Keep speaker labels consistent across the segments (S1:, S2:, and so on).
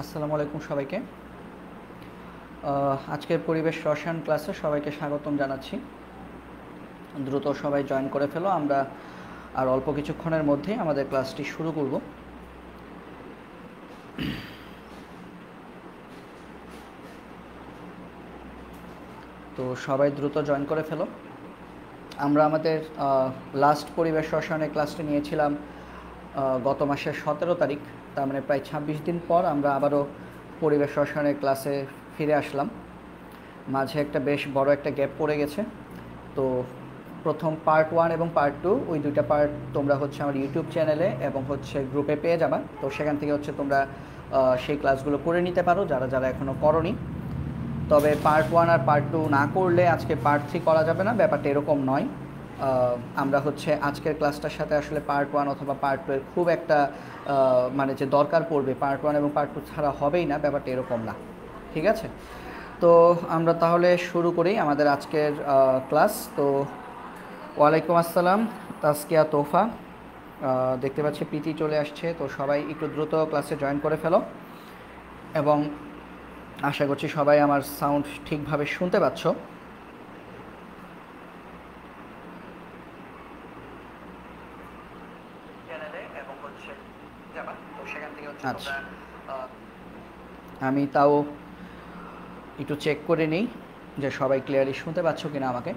S1: আসসালামু আলাইকুম সবাইকে। আজকের পরিবেশ রসায়ন ক্লাসে সবাইকে স্বাগতম জানাচ্ছি। দ্রুত সবাই জয়েন করে ফেলো, আমরা আর অল্প কিছুক্ষণের মধ্যেই আমাদের ক্লাসটি শুরু করব। তো সবাই দ্রুত জয়েন করে ফেলো। আমরা আমাদের লাস্ট পরিবেশ রসায়নের ক্লাসটি নিয়েছিলাম গত মাসের 17 তারিখ, তার মানে প্রায় 26 দিন পর আমরা আবারও পরিবেশ রসায়নের ক্লাসে ফিরে আসলাম। মাঝে একটা বেশ বড় একটা গ্যাপ পড়ে গেছে। তো প্রথম পার্ট 1 এবং পার্ট 2 ওই দুইটা পার্ট তোমরা হচ্ছে আমার ইউটিউব চ্যানেলে এবং হচ্ছে গ্রুপে পেয়ে যাবা। তো সেখান থেকে হচ্ছে তোমরা সেই ক্লাসগুলো করে নিতে পারো যারা যারা এখনও করনি। তবে পার্ট 1 আর পার্ট 2 না করলে আজকে পার্ট 3 করা যাবে না, ব্যাপারটা এরকম নয়। আমরা হচ্ছে আজকের ক্লাসটার সাথে আসলে পার্ট 1 অথবা পার্ট 2 এর খুব একটা মানে যে দরকার পড়বে পার্ট 1 এবং পার্ট 2 ছাড়া হবেই না, ব্যাপারটা এরকম না। ঠিক আছে, তো আমরা তাহলে শুরু করি আমাদের আজকের ক্লাস। তো ওয়ালাইকুম আসসালাম তাসকিয়া তোফা, দেখতে পাচ্ছি প্রীতি চলে আসছে। তো সবাই একটু দ্রুত ক্লাসে জয়েন করে ফেলো এবং আশা করছি সবাই আমার সাউন্ড ঠিকভাবে শুনতে পাচ্ছ। আচ্ছা, আমি তাও একটু চেক করে নিই যে সবাই ক্লিয়ারলি শুনতে পাচ্ছ কিনা আমাকে।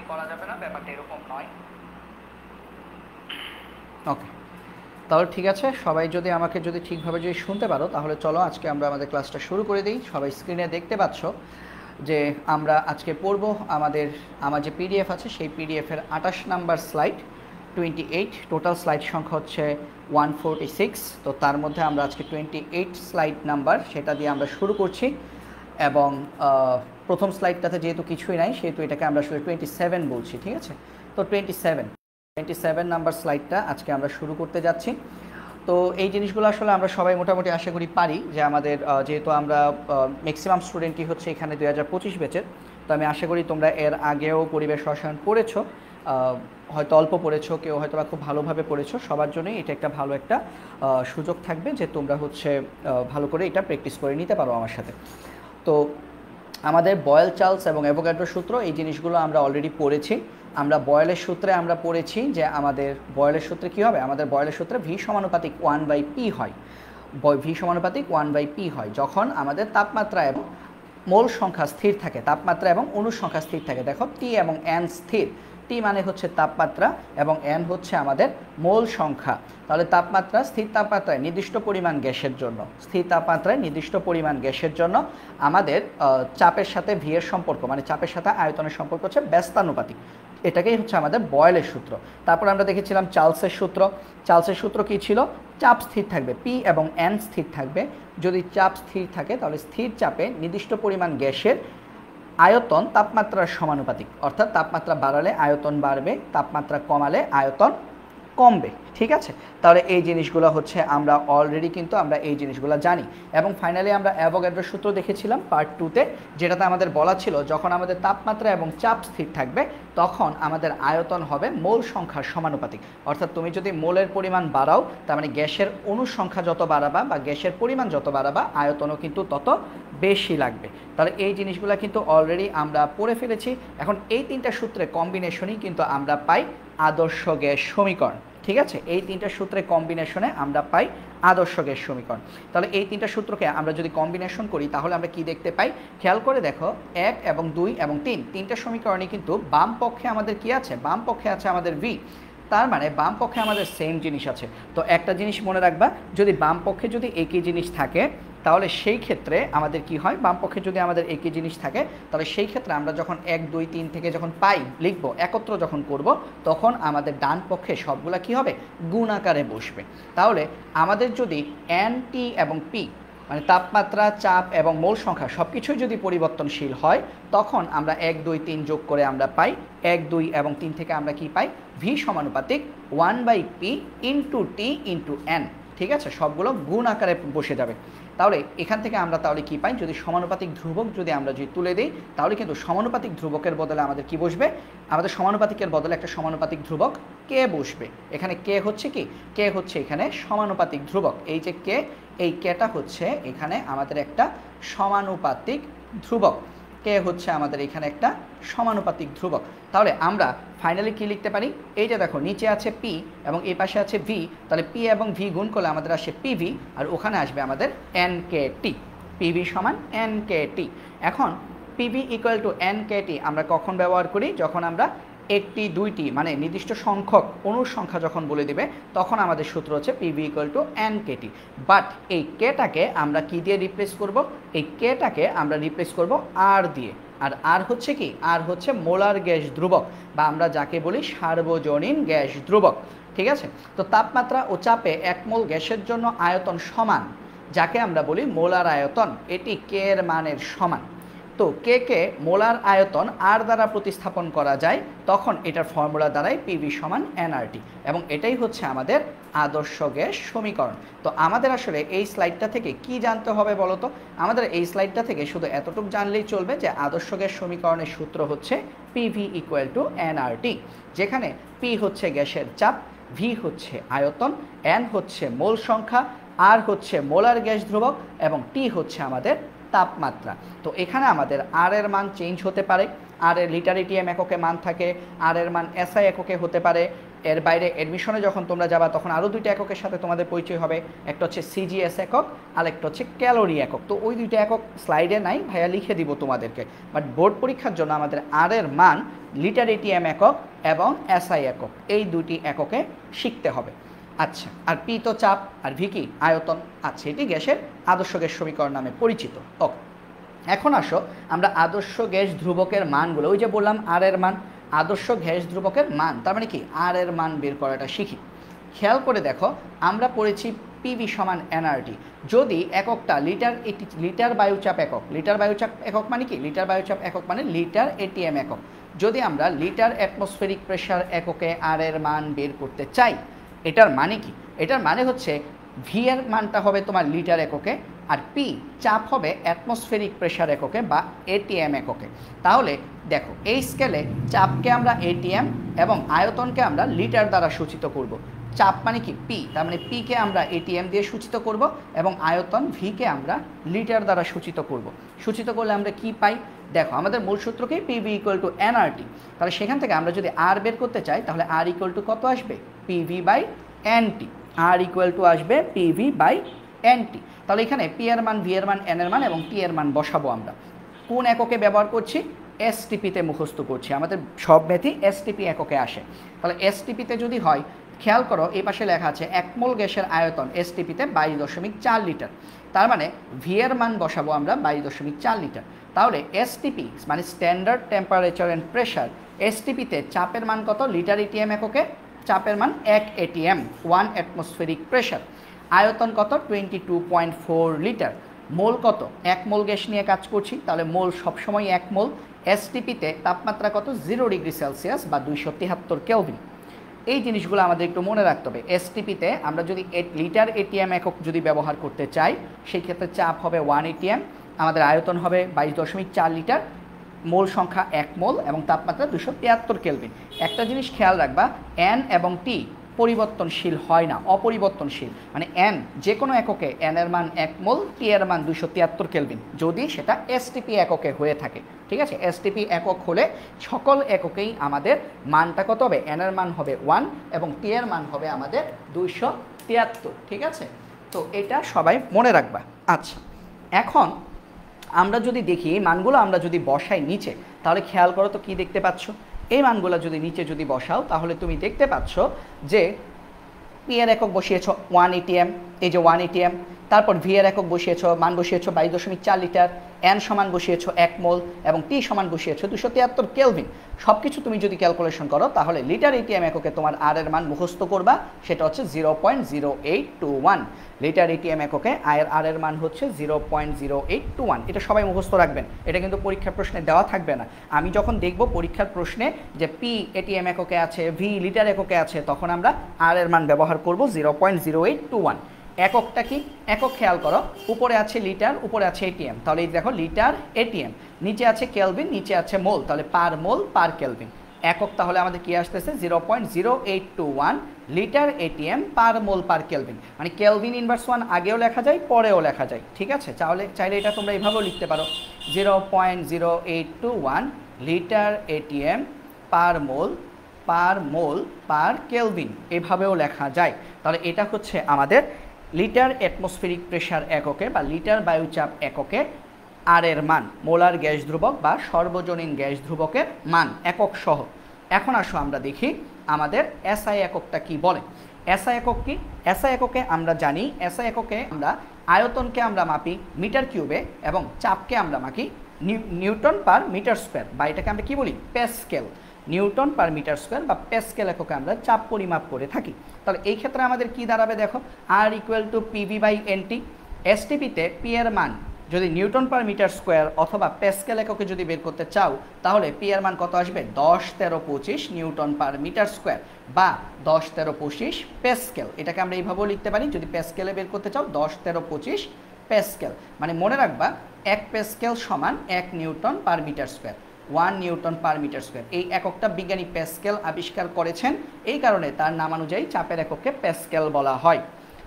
S1: করা যাবে না, ব্যাপারটা এরকম নয়। ওকে, তাহলে ঠিক আছে, সবাই যদি আমাকে যদি ঠিকভাবে যদি শুনতে পারো তাহলে চলো আজকে আমরা আমাদের ক্লাসটা শুরু করে দিই। সবাই স্ক্রিনে দেখতে পাচ্ছ যে আমরা আজকে পড়ব আমার যে পিডিএফ আছে সেই পিডিএফের 28 নাম্বার স্লাইড 28, টোটাল স্লাইড সংখ্যা হচ্ছে 146। তো তার মধ্যে আমরা আজকে 28 স্লাইড নাম্বার সেটা দিয়ে আমরা শুরু করছি এবং প্রথম স্লাইডটাতে যেহেতু কিছুই নাই সেহেতু এটাকে আমরা আসলে 27 বলছি। ঠিক আছে, তো 27 নাম্বার স্লাইডটা আজকে আমরা শুরু করতে যাচ্ছি। তো এই জিনিসগুলো আসলে আমরা সবাই মোটামুটি আশা করি পারি যে আমাদের যেহেতু আমরা ম্যাক্সিমাম স্টুডেন্টই হচ্ছে এখানে 2025 ব্যাচের। তো আমি আশা করি তোমরা এর আগেও পরিবেশ রসায়ন পড়েছো, হয়তো অল্প পড়েছো, কেউ হয়তো বা খুব ভালোভাবে পড়েছো। সবার জন্যই এটা একটা ভালো একটা সুযোগ থাকবে যে তোমরা হচ্ছে ভালো করে এটা প্র্যাকটিস করে নিতে পারো আমার সাথে। তো আমাদের বয়েল চার্লস এবং অ্যাভোগাড্রো সূত্র এই জিনিসগুলো আমরা অলরেডি পড়েছি। আমরা বয়েলের সূত্রে আমরা পড়েছি যে আমাদের বয়েলের সূত্রে কী হবে, আমাদের বয়েলের সূত্রে ভি সমানুপাতিক 1/p হয়। ভি সমানুপাতিক 1/p হয় যখন আমাদের তাপমাত্রা এবং মোল সংখ্যা স্থির থাকে, তাপমাত্রা এবং অণু সংখ্যা স্থির থাকে। দেখো টি এবং এন স্থির, টি মানে হচ্ছে তাপমাত্রা এবং এন হচ্ছে আমাদের মোল সংখ্যা। তাহলে তাপমাত্রা, স্থির তাপমাত্রায় নির্দিষ্ট পরিমাণ গ্যাসের জন্য, স্থির তাপমাত্রায় নির্দিষ্ট পরিমাণ গ্যাসের জন্য আমাদের চাপের সাথে ভি এর সম্পর্ক, মানে চাপের সাথে আয়তনের সম্পর্ক হচ্ছে ব্যস্তানুপাতিক। এটাকেই হচ্ছে আমাদের বয়েলের সূত্র। তারপর আমরা দেখেছিলাম চার্লসের সূত্র। চার্লসের সূত্র কী ছিল? চাপ স্থির থাকবে, পি এবং এন স্থির থাকবে। যদি চাপ স্থির থাকে তাহলে স্থির চাপে নির্দিষ্ট পরিমাণ গ্যাসের আয়তন তাপমাত্রার সমানুপাতিক, অর্থাৎ তাপমাত্রা বাড়ালে আয়তন বাড়বে, তাপমাত্রা কমালে আয়তন কমবে। ঠিক আছে, তাহলে এই জিনিসগুলো হচ্ছে আমরা অলরেডি কিন্তু আমরা এই জিনিসগুলো জানি। এবং ফাইনালি আমরা অ্যাভোগাড্রো সূত্র দেখেছিলাম পার্ট 2তে, যেটাতে আমাদের বলা ছিল যখন আমাদের তাপমাত্রা এবং চাপ স্থির থাকবে তখন আমাদের আয়তন হবে মোল সংখ্যার সমানুপাতিক। অর্থাৎ তুমি যদি মোলের পরিমাণ বাড়াও, তার মানে গ্যাসের অণু সংখ্যা যত বাড়াবা বা গ্যাসের পরিমাণ যত বাড়াবা আয়তনও কিন্তু তত বেশি লাগবে। তাহলে এই জিনিসগুলো কিন্তু অলরেডি আমরা পড়ে ফেলেছি। এখন এই তিনটা সূত্রের কম্বিনেশনই কিন্তু আমরা পাই আদর্শ গ্যাস সমীকরণ। ঠিক আছে, এই তিনটা সূত্রের কম্বিনেশনে আমরা পাই আদর্শ গ্যাস সমীকরণ। তাহলে এই তিনটা সূত্রকে আমরা যদি কম্বিনেশন করি তাহলে আমরা কি দেখতে পাই? খেয়াল করে দেখো, 1 এবং 2 এবং 3, তিনটা সমীকরণে কিন্তু বাম পক্ষে আমাদের কি আছে? বাম পক্ষে আছে আমাদের ভি। তার মানে বাম পক্ষে আমাদের সেম জিনিস আছে। তো একটা জিনিস মনে রাখবা, যদি বাম পক্ষে যদি একই জিনিস থাকে তাহলে সেই ক্ষেত্রে আমাদের কি হয়? বাম পক্ষে যদি আমাদের একই জিনিস থাকে তাহলে সেই ক্ষেত্রে আমরা যখন 1 2 3 থেকে যখন পাই লিখব, একত্র যখন করব, তখন আমাদের ডান পক্ষে সবগুলা কি হবে? গুণ আকারে বসবে। তাহলে আমাদের যদি এন, টি এবং পি মানে তাপমাত্রা, চাপ এবং মোল সংখ্যা সব কিছুই যদি পরিবর্তনশীল হয় তখন আমরা 1 2 3 যোগ করে আমরা পাই 1 2 এবং 3 থেকে আমরা কি পাই? ভি সমানুপাতিক 1/p into T into N. ঠিক আছে, সবগুলো গুণ আকারে বসে যাবে। তাহলে এখান থেকে আমরা তাহলে কি পাই, যদি সমানুপাতিক ধ্রুবক যদি আমরা যদি তুলে দিই তাহলে কিন্তু সমানুপাতিক ধ্রুবকের বদলে আমাদের কি বসবে, আমাদের সমানুপাতিকের বদলে একটা সমানুপাতিক ধ্রুবক কে বসবে। এখানে কে হচ্ছে কি, কে হচ্ছে এখানে সমানুপাতিক ধ্রুবক। এই যে কে, এই কেটা হচ্ছে এখানে আমাদের একটা সমানুপাতিক ধ্রুবক। কে হচ্ছে আমাদের এখানে একটা সমানুপাতিক ধ্রুবক। তাহলে আমরা ফাইনালি কি লিখতে পারি, এই যে দেখো নিচে আছে পি এবং এই পাশে আছে ভি, তাহলে পি এবং ভি গুণ করলে আমাদের আসে পিভি, আর ওখানে আসবে আমাদের এন কে টি। পিভি সমান এন কে টি। এখন PV equal to N K T আমরা কখন ব্যবহার করি, যখন আমরা একটি দুইটি মানে নির্দিষ্ট সংখ্যক অণুর সংখ্যা যখন বলে দিবে তখন আমাদের সূত্র হচ্ছে PV equal to N KT. But এই কেটাকে আমরা কি দিয়ে রিপ্লেস করব, এই কেটাকে আমরা রিপ্লেস করব আর দিয়ে। আর আর হচ্ছে কি, আর হচ্ছে মোলার গ্যাস ধ্রুবক বা আমরা যাকে বলি সার্বজনীন গ্যাস ধ্রুবক। ঠিক আছে, তো তাপমাত্রা ও চাপে 1 মোল গ্যাসের জন্য আয়তন সমান, যাকে আমরা বলি মোলার আয়তন, এটি কে এর মানের সমান। তো কে কে মোলার আয়তন আর দ্বারা প্রতিস্থাপন করা যায় তখন এটার ফর্মুলা দ্বারাই পিভি সমান এনআরটি, এবং এটাই হচ্ছে আমাদের আদর্শ গ্যাস সমীকরণ। তো আমাদের আসলে এই স্লাইডটা থেকে কি জানতে হবে বলো তো, আমাদের এই স্লাইডটা থেকে শুধু এতটুকু জানলেই চলবে যে আদর্শ গ্যাস সমীকরণের সূত্র হচ্ছে পিভি ইকুয়াল টু এনআরটি, যেখানে পি হচ্ছে গ্যাসের চাপ, ভি হচ্ছে আয়তন, এন হচ্ছে মোল সংখ্যা, আর হচ্ছে মোলার গ্যাস ধ্রুবক এবং টি হচ্ছে আমাদের তাপমাত্রা। তো এখানে আমাদের আর এর মান চেঞ্জ হতে পারে, আর এর লিটার এটিএম এককে মান থাকে, আর এর মান এসআই এককে হতে পারে। এর বাইরে অ্যাডমিশনে যখন তোমরা যাবা তখন আরও দুইটা এককের সাথে তোমাদের পরিচয় হবে, একটা হচ্ছে সিজিএস একক আর একটা হচ্ছে ক্যালোরি একক। তো ওই দুইটা একক স্লাইডে নাই, ভাইয়া লিখে দিব তোমাদেরকে, বাট বোর্ড পরীক্ষার জন্য আমাদের আর এর মান লিটার এটিএম একক এবং এসআই একক এই দুটি এককে শিখতে হবে। আচ্ছা, আর পি তো চাপ আর ভি কি আয়তন। আচ্ছা, এটি গ্যাসের আদর্শ গ্যাস সমীকরণ নামে পরিচিত। ওকে, এখন আসো আমরা আদর্শ গ্যাস ধ্রুবকের মানগুলো, ওই যে বললাম আর এর মান, আদর্শ গ্যাস ধ্রুবকের মান তার মানে কি আর এর মান বের করাটা শিখি। খেয়াল করে দেখো, আমরা পড়েছি পিভি সমান এনআরটি, যদি এককটা লিটার লিটার বায়ুচাপ একক, লিটার বায়ুচাপ একক মানে কি, লিটার বায়ুচাপ একক মানে লিটার এটিএম একক। যদি আমরা লিটার অ্যাটমসফেরিক প্রেশার এককে আর এর মান বের করতে চাই, এটার মানে কি, এটার মানে হচ্ছে ভি এর মানটা হবে তোমার লিটার এককে, আর পি চাপ হবে অ্যাটমসফেরিক প্রেশার এককে বা এটিএম এককে। তাহলে দেখো এই স্কেলে চাপকে আমরা এটিএম এবং আয়তনকে আমরা লিটার দ্বারা সূচিত করব। চাপ মানে কি পি, তার মানে পিকে আমরা এটিএম দিয়ে সূচিত করব এবং আয়তন ভিকে আমরা লিটার দ্বারা সূচিত করব। সূচিত করলে আমরা কি পাই, দেখো আমাদের মূল সূত্রকে পিভি ইকুয়াল টু এনআরটি, তাহলে সেখান থেকে আমরা যদি আর বের করতে চাই তাহলে আর ইকুয়াল টু কত আসবে, PV by NT. R equal to আসবে পিভি বাই এনটি। তাহলে এখানে পি এর মান, ভি এর মান, এন এর মান এবং টি এর মান বসাবো। আমরা কোন এককে ব্যবহার করছি, এসটিপিতে মুখস্থ করছি, আমাদের সব ম্যাথই এসটিপি এককে আসে। তাহলে এসটিপিতে যদি হয়, খেয়াল করো এই পাশে লেখা আছে 1 মোল গ্যাসের আয়তন এসটিপিতে 22.4 লিটার, তার মানে ভি এর মান বসাবো আমরা 22.4 লিটার। তাহলে এসটিপি মানে স্ট্যান্ডার্ড টেম্পারেচার অ্যান্ড প্রেশার, এসটিপিতে চাপের মান কত, লিটার এটিএম এককে চাপের মান 1 এটিএম 1 অ্যাটমসফেরিক প্রেশার, আয়তন কত 22.4 লিটার, মোল কত, 1 মোল গ্যাস নিয়ে কাজ করছি তাহলে মোল সবসময় 1 মোল, এসটিপিতে তাপমাত্রা কত 0 ডিগ্রি সেলসিয়াস বা 273 কেলভিন। এই জিনিসগুলো আমাদের একটু মনে রাখতে হবে। এসটিপিতে আমরা যদি লিটার এটিএম একক যদি ব্যবহার করতে চাই সেই ক্ষেত্রে চাপ হবে 1 এটিএম, আমাদের আয়তন হবে 22.4 লিটার, মোল সংখ্যা 1 মোল এবং তাপমাত্রা 273 কেলভিন। একটা জিনিস খেয়াল রাখবা, এন এবং টি পরিবর্তনশীল হয় না, অপরিবর্তনশীল, মানে এন যে কোনো এককে এন এর মান 1 মোল, টি এর মান 273 কেলভিন, যদি সেটা এসটিপি এককে হয়ে থাকে। ঠিক আছে, এসটিপি একক হলে সকল এককেই আমাদের মানটা কত হবে, এন এর মান হবে 1 এবং টি এর মান হবে আমাদের 273। ঠিক আছে, তো এটা সবাই মনে রাখবা। আচ্ছা, এখন আমরা যদি দেখি এই মানগুলো আমরা যদি বসাই নিচে, তাহলে খেয়াল করো তো কি দেখতে পাচ্ছ, এই মানগুলো যদি নিচে যদি বসাও তাহলে তুমি দেখতে পাচ্ছ যে পি এর একক বসিয়েছ 1 এটিএম, এই যে 1 এটিএম, তারপর ভি এর একক বসিয়েছ, মান বসিয়েছ 22.4 লিটার, এন সমান বসিয়েছ 1 মোল এবং টি সমান বসিয়েছ 273 কেলভিন। সব কিছু তুমি যদি ক্যালকুলেশন করো তাহলে লিটার এটিএম এককে তোমার আর এর মান মুখস্থ করবা, সেটা হচ্ছে 0.0821 লিটার এটিএম এককে আর এর মান হচ্ছে 0.0821। এটা সবাই মুখস্থ রাখবেন, এটা কিন্তু পরীক্ষার প্রশ্নে দেওয়া থাকবে না। আমি যখন দেখব পরীক্ষার প্রশ্নে যে পি এটিএম এককে আছে, ভি লিটার এককে আছে, তখন আমরা আর এর মান ব্যবহার করব 0.0821। এককটা কি? একক খেয়াল করো, উপরে আছে লিটার, উপরে আছে এটিএম, তাহলে এই দেখো লিটার এটিএম, নিচে আছে কেলভিন, নিচে আছে মোল, তাহলে পার মোল পার কেলভিন। একক তাহলে আমাদের কি আসতেছে 0.0821 লিটার এটিএম পার মোল পার কেলভিন, মানে কেলভিন ইনভার্স 1 আগেও লেখা যায় পরেও লেখা যায়, ঠিক আছে? চাইলে এটা তোমরা এইভাবেও লিখতে পারো 0.0821 লিটার এটিএম পার মোল পার কেলভিন, এভাবেও লেখা যায়। তাহলে এটা হচ্ছে আমাদের লিটার অ্যাটমসফেরিক প্রেশার এককে বা লিটার বায়ুচাপ এককে আর এর মান, মোলার গ্যাস ধ্রুবক বা সর্বজনীন গ্যাস ধ্রুবকের মান একক সহ। এখন আসো আমরা দেখি আমাদের এসআই এককটা কি বলে। এসআই একক কি? এসআই এককে আমরা জানি, এসআই এককে আমরা আয়তনকে আমরা মাপি মিটার কিউবে এবং চাপকে আমরা মাপি নিউটন পার মিটার স্কোয়ার, বা এটাকে আমরা কি বলি? Pascal. Newton per metre square বা প্যাসকেল এককে আমরা চাপ পরিমাপ করে থাকি। তাহলে এই ক্ষেত্রে আমাদের কি দাঁড়াবে দেখো, R equal to PV by NT. এসটিপিতে পি এর মান যদি নিউটন পার মিটার স্কোয়ার অথবা প্যাসকেল এককে যদি বের করতে চাও, তাহলে পি এর মান কত আসবে? 10, 13, 25 নিউটন পার মিটার স্কোয়ার বা 10, 13, 25 প্যাসকেল। এটাকে আমরা এইভাবেও লিখতে পারি, যদি প্যাসকেলে বের করতে চাও 10, 13, 25 প্যাসকেল। মানে মনে রাখবা 1 প্যাসকেল সমান 1 newton per metre square, 1 newton per metre square. এই এককটা বিজ্ঞানী প্যাসকেল আবিষ্কার করেছেন, এই কারণে তার নামানুযায়ী চাপের এককে প্যাসকেল বলা হয়।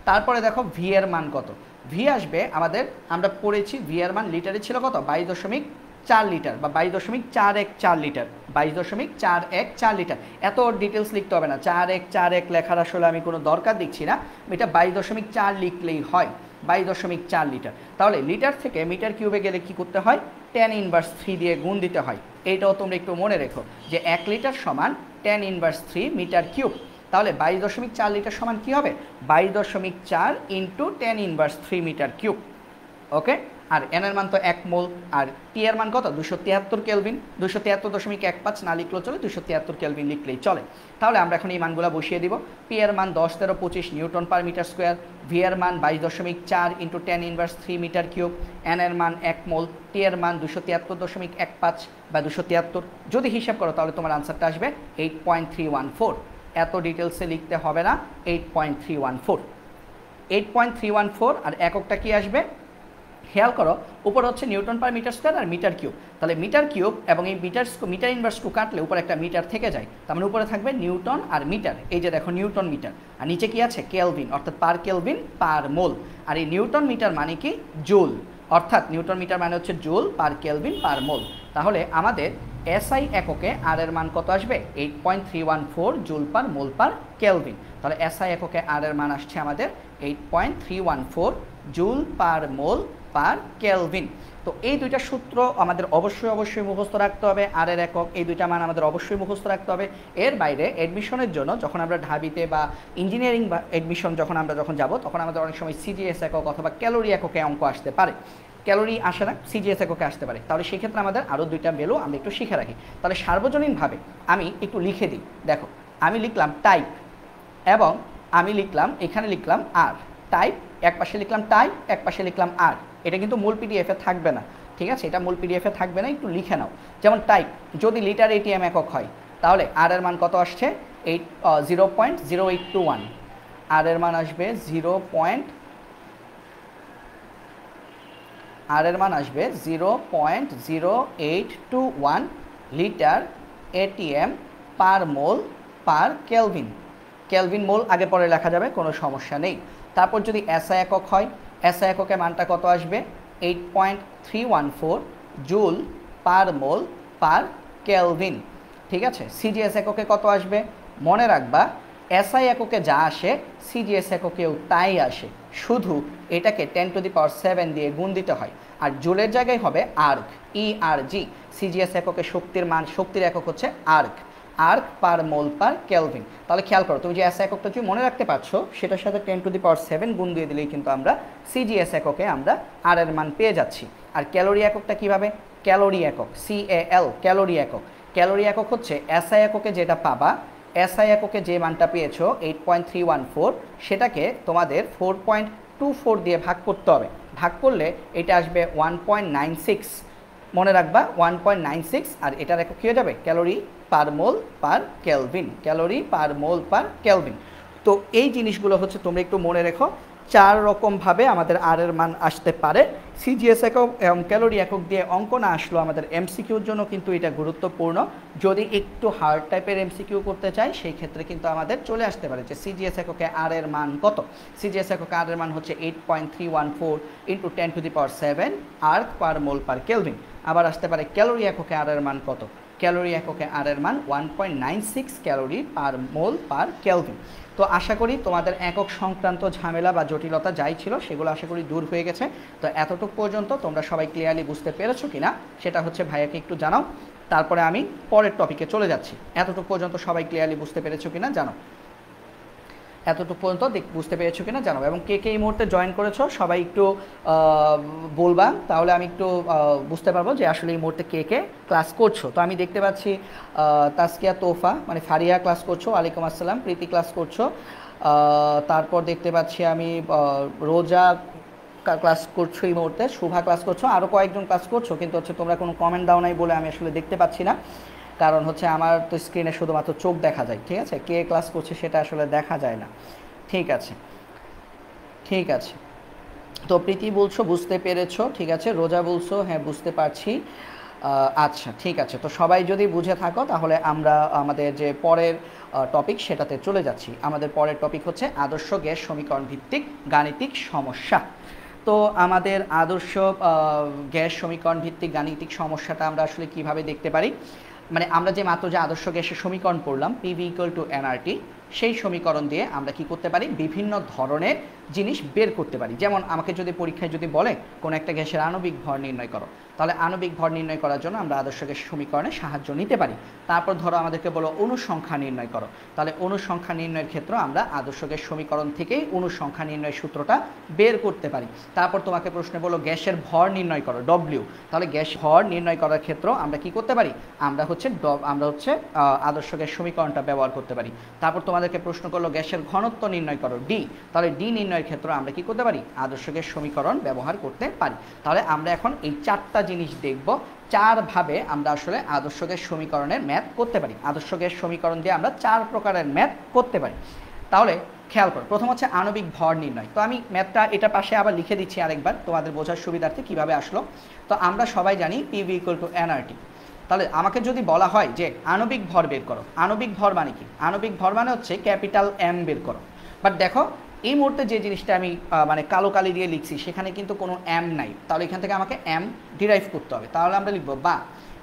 S1: তারপরে দেখো ভি এর মান কত? ভি আসবে আমাদের, আমরা পড়েছি ভি এর মান লিটারে ছিল কত? 22.4 লিটার বা 22.414 লিটার, 22.414 লিটার। এত ডিটেলস লিখতে হবে না, 4141 লেখার আসলে আমি কোনো দরকার দেখছি না, এটা 22.4 লিখলেই হয়, 22.4 লিটার। তাহলে লিটার থেকে মিটার কিউবে গেলে কি করতে হয়? tan ইনভার্স 3 দিয়ে গুণ দিতে হয়। এইটাও তোমরা একটু মনে রেখো যে 1 লিটার সমান tan ইনভার্স 3 মিটার কিউব। তাহলে 22.4 লিটার সমান কি হবে? 22.4 into tan inverse 3 metre cube. Okay, আর এন এর মান তো 1 মোল, আর টি এর মান কত? 273 কেলভিন। 273.15 না লিখলেও চলে, 273 কেলভিন লিখলেই চলে। তাহলে আমরা এখন এই মানগুলো বসিয়ে দিব। পি এর মান 10, 13, 25 newton per metre square, V এর মান 22.4 into tan inverse 3 metre cube, N এর মান 1 মোল, টি এর মান 273.15 বা 273। যদি হিসাব করো তাহলে তোমার আনসারটা আসবে 8.314। এত ডিটেলসে লিখতে হবে না, 8.314। 8.314 আর এককটা কি আসবে খেয়াল করো, উপর হচ্ছে নিউটন পার মিটার স্কোয়ার আর মিটার কিউব। তাহলে মিটার কিউব এবং এই মিটার ইনভার্স 2 কাটলে উপরে একটা মিটার থেকে যায়, তার মানে উপরে থাকবে নিউটন আর মিটার। এই যে দেখো নিউটন মিটার, আর নিচে কি আছে? কেলভিন, অর্থাৎ পার কেলভিন পার মোল। আর এই নিউটন মিটার মানে কি? জুল, অর্থাৎ নিউটন মিটার মানে হচ্ছে জুল পার কেলভিন পার মোল। তাহলে আমাদের এসআই এককে আর এর মান কত আসবে? 8.314 জুল পার মোল পার কেলভিন। তাহলে এসআই এককে আর এর মান আসছে আমাদের 8.314 জুল পার মোল পার কেলভিন। তো এই দুইটা সূত্র আমাদের অবশ্যই মুখস্থ রাখতে হবে, আর এর একক, এই দুইটা মান আমাদের অবশ্যই মুখস্থ রাখতে হবে। এর বাইরে অ্যাডমিশনের জন্য যখন আমরা ঢাবিতে বা ইঞ্জিনিয়ারিং বা অ্যাডমিশন যখন যাব, তখন আমাদের অনেক সময় সিজিএস একক অথবা ক্যালোরি এককে অঙ্ক আসতে পারে। ক্যালোরি আসে না, সিজিএস এককে আসতে পারে। তাহলে সেক্ষেত্রে আমাদের আরও দুইটা ভ্যালু আমরা একটু শিখে রাখি। তাহলে সার্বজনীনভাবে আমি একটু লিখে দিই। দেখো, আমি লিখলাম টাইপ এবং আমি লিখলাম, এখানে লিখলাম আর। টাইপ এক পাশে লিখলাম টাইপ, এক পাশে লিখলাম আর। এটা কিন্তু মূল পিডিএফে থাকবে না, ঠিক আছে? এটা মূল পিডিএফে থাকবে না, একটু লিখে নাও। যেমন টাইপ যদি লিটার এটিএম একক হয়, তাহলে আর এর মান কত আসছে? 0.0821। আর এর মান আসবে 0.0821 লিটার এটিএম পার মোল পার কেলভিন। কেলভিন মোল আগে পরে লেখা যাবে, কোনো সমস্যা নেই। তারপর যদি এসআই একক হয়, এসআই এককের মানটা কত আসবে? 8.314 জুল পার মোল পার কেলভিন, ঠিক আছে? সিজিএস এককে কত আসবে? মনে রাখবা এসআই এককে যা আসে সিজিএস এককেও তাই আসে, শুধু এটাকে 10⁻7 দিয়ে গুণ দিতে হয়। আর জুলের জায়গায় হবে আর্ক, ERG। সিজিএস এককে শক্তির মান, শক্তির একক হচ্ছে আর্ক, আর্ক পার মোল পার কেলভিন। তাহলে খেয়াল করো, তুমি যে এসআই এককটা তুমি মনে রাখতে পারছো, সেটার সাথে 10⁻7 গুণ দিয়ে দিলেই কিন্তু আমরা সিজিএস এককে আমরা আর এর মান পেয়ে যাচ্ছি। আর ক্যালোরি এককটা কিভাবে? ক্যালোরি একক, CAL, ক্যালোরি একক। ক্যালোরি একক হচ্ছে এসআই এককে যেটা পাবা, এসআই এককে যে মানটা পেয়েছো 8.314, সেটাকে তোমাদের 4.24 দিয়ে ভাগ করতে হবে। ভাগ করলে এটা আসবে 1.96। মনে রাখবা 1.96, আর এটার একক কী হয়ে যাবে? ক্যালোরি পার মোল পার কেলভিন, ক্যালোরি পার মোল পার কেলভিন। তো এই জিনিসগুলো হচ্ছে তোমরা একটু মনে রেখো। চার রকমভাবে আমাদের আর এর মান আসতে পারে। সিজিএস একক এবং ক্যালোরি একক দিয়ে অঙ্ক না আসলো আমাদের এমসিকিউর জন্য কিন্তু এটা গুরুত্বপূর্ণ। যদি একটু হার্ড টাইপের এমসিকিউ করতে চাই সেই ক্ষেত্রে কিন্তু আমাদের চলে আসতে পারে যে সিজিএস এককে আর এর মান কত। সিজিএস এককে আর এর মান হচ্ছে 8.314 ইন্টু 10⁻7 আর্ক পার মোল পার কেলভিন। আবার আসতে পারে ক্যালোরি এককে আর এর মান কত, ক্যালোরি এককে আর এর মান 1.96 ক্যালোরি পার মোল পার কেলভিন। তো আশা করি তোমাদের একক সংক্রান্ত ঝামেলা বা জটিলতা যাই ছিল সেগুলো আশা করি দূর হয়ে গেছে। তো এতটুকু পর্যন্ত তোমরা সবাই ক্লিয়ারলি বুঝতে পেরেছো কিনা সেটা হচ্ছে ভাইয়াকে একটু জানাও, তারপরে আমি পরের টপিকে চলে যাচ্ছি। এতটুকু পর্যন্ত সবাই ক্লিয়ারলি বুঝতে পেরেছো কিনা জানো, এতটুকু পর্যন্ত বুঝতে পেরেছো কিনা জানাবো। এবং কে কে এই মুহূর্তে জয়েন করেছো সবাই একটু বলবা, তাহলে আমি একটু বুঝতে পারবো যে আসলে এই মুহূর্তে কে কে ক্লাস করছো। তো আমি দেখতে পাচ্ছি তাসকিয়া তোফা মানে ফারিয়া ক্লাস করছো, ওয়ালাইকুম আসসালাম। প্রীতি ক্লাস করছো, তারপর দেখতে পাচ্ছি আমি রোজা ক্লাস করছো এই মুহূর্তে, শুভা ক্লাস করছো, আরও কয়েকজন ক্লাস করছো, কিন্তু হচ্ছে তোমরা কোনো কমেন্ট দাও নাই বলে আমি আসলে দেখতে পাচ্ছি না। কারণ হচ্ছে আমার তো স্ক্রিনে শুধুমাত্র চোখ দেখা যায়, ঠিক আছে, কে ক্লাস করছে সেটা আসলে দেখা যায় না। ঠিক আছে, ঠিক আছে। তো প্রীতি বলছো বুঝতে পেরেছো, ঠিক আছে। রোজা বলছো হ্যাঁ বুঝতে পারছি। আচ্ছা ঠিক আছে, তো সবাই যদি বুঝে থাকো তাহলে আমরা আমাদের যে পরের টপিক সেটাতে চলে যাচ্ছি। আমাদের পরের টপিক হচ্ছে আদর্শ গ্যাস সমীকরণ ভিত্তিক গাণিতিক সমস্যা। তো আমাদের আদর্শ গ্যাস সমীকরণ ভিত্তিক গাণিতিক সমস্যাটা আমরা আসলে কিভাবে দেখতে পারি, মানে আমরা যে মাত্র যে আদর্শ গ্যাসের সমীকরণ পড়লাম পিভি ইকুয়াল টু এনআরটি, সেই সমীকরণ দিয়ে আমরা কি করতে পারি বিভিন্ন ধরনের জিনিস বের করতে পারি। যেমন আমাকে যদি পরীক্ষায় যদি বলে কোনো একটা গ্যাসের আণবিক ভর নির্ণয় করো, তাহলে আণবিক ভর নির্ণয় করার জন্য আমরা আদর্শ গ্যাস সমীকরণের সাহায্য নিতে পারি। তারপর ধরো আমাদেরকে বলো অনুসংখ্যা নির্ণয় করো, তাহলে অনুসংখ্যা নির্ণয়ের ক্ষেত্রে আমরা আদর্শ গ্যাস সমীকরণ থেকেই অনুসংখ্যা নির্ণয়ের সূত্রটা বের করতে পারি। তারপর তোমাকে প্রশ্নে বলো গ্যাসের ভর নির্ণয় করো ডব্লিউ, তাহলে গ্যাস ভর নির্ণয় করার ক্ষেত্রেও আমরা কি করতে পারি, আমরা হচ্ছে আদর্শ গ্যাস সমীকরণটা ব্যবহার করতে পারি। তারপর তোমাদেরকে প্রশ্ন করলো গ্যাসের ঘনত্ব নির্ণয় করো ডি, তাহলে ডি নির্ণয়ের ক্ষেত্রে আমরা কি করতে পারি, আদর্শ গ্যাস সমীকরণ ব্যবহার করতে পারি। তাহলে আমরা এখন এই চারটা জিনিস দেখব, চারভাবে আমরা আসলে আদর্শ গ্যাস সমীকরণের ম্যাথ করতে পারি। আদর্শ গ্যাস সমীকরণ দিয়ে আমরা চার প্রকারের ম্যাথ করতে পারি। তাহলে খেয়াল করো, প্রথম হচ্ছে আণবিক ভর নির্ণয়। তো আমি ম্যাথটা এটা পাশে আবার লিখে দিচ্ছি আরেকবার তোমাদের বোঝার সুবিধার্থে কিভাবে আসলো। তো আমরা সবাই জানি পিভি ইকুয়াল টু এনআরটি। তাহলে আমাকে যদি বলা হয় যে আণবিক ভর বের করো, আণবিক ভর মানে কি, আণবিক ভর মানে হচ্ছে ক্যাপিটাল এম বের করো। বাট দেখো এই মুহূর্তে যে জিনিসটা আমি মানে কালো কালি দিয়ে লিখছি সেখানে কিন্তু কোনো এম নাই, তাহলে এখান থেকে আমাকে এম ডিরাইভ করতে হবে। তাহলে আমরা লিখবো বা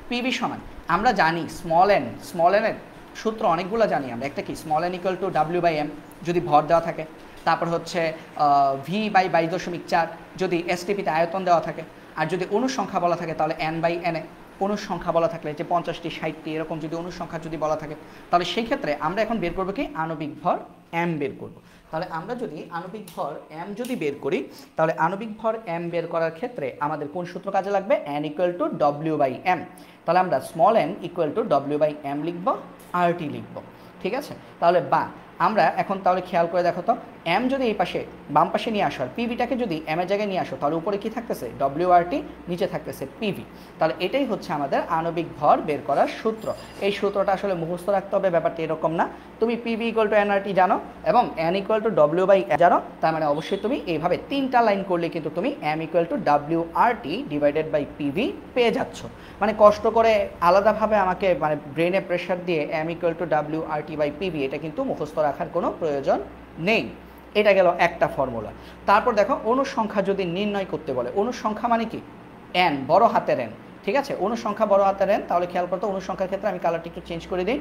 S1: পিভি সমান, আমরা জানি স্মল এনের সূত্র অনেকগুলো জানি আমরা, একটা কি small N equal to W by M যদি ভর দেওয়া থাকে, তারপর হচ্ছে ভি বাই 22.4 যদি এসটিপিতে আয়তন দেওয়া থাকে, আর যদি অনুসংখ্যা বলা থাকে তাহলে এন বাই এন এ। অনুসংখ্যা বলা থাকলে যে 50টি 60টি এরকম যদি অনুসংখ্যা যদি বলা থাকে, তাহলে সেই ক্ষেত্রে আমরা এখন বের করবো কি আণবিক ভর এম বের করব। তাহলে আমরা যদি আণবিক ভর এম যদি বের করি, তাহলে আণবিক ভর এম বের করার ক্ষেত্রে আমাদের কোন সূত্র কাজে লাগবে, N equal to W by M. তাহলে আমরা small N equal to W by M লিখবো, আর টি লিখবো, ঠিক আছে। তাহলে বা আমরা এখন তাহলে খেয়াল করে দেখো তো, এম যদি এই পাশে বাম পাশে নিয়ে আসো আর পিভিটাকে যদি এম এর জায়গায় নিয়ে আসো, তাহলে উপরে কি থাকতেছে ডব্লিউ আর টি, নিচে থাকতেছে পিভি। তাহলে এটাই হচ্ছে আমাদের আণবিক ভর বের করার সূত্র। এই সূত্রটা আসলে মুখস্থ রাখতে হবে, ব্যাপারটা এরকম না। তুমি পিভি ইকুয়াল টু এনআরটি জানো এবং N equal to W by জানো, তার মানে অবশ্যই তুমি এইভাবে তিনটা লাইন করলে কিন্তু তুমি M equal to W R T divided by PV পেয়ে যাচ্ছ। মানে কষ্ট করে আলাদাভাবে আমাকে মানে ব্রেনে প্রেশার দিয়ে M equal to W R T by PV এটা কিন্তু মুখস্থ রাখার কোনো প্রয়োজন নেই। এটা গেল একটা ফর্মুলা। তারপর দেখো অনুসংখ্যা যদি নির্ণয় করতে বলে, অনুসংখ্যা মানে কি এন, বড় হাতের এন, ঠিক আছে। অনুসংখ্যা বড় হাতের এন, তাহলে খেয়াল করতো অনুসংখ্যার ক্ষেত্রে আমি কালারটি একটু চেঞ্জ করে দিই।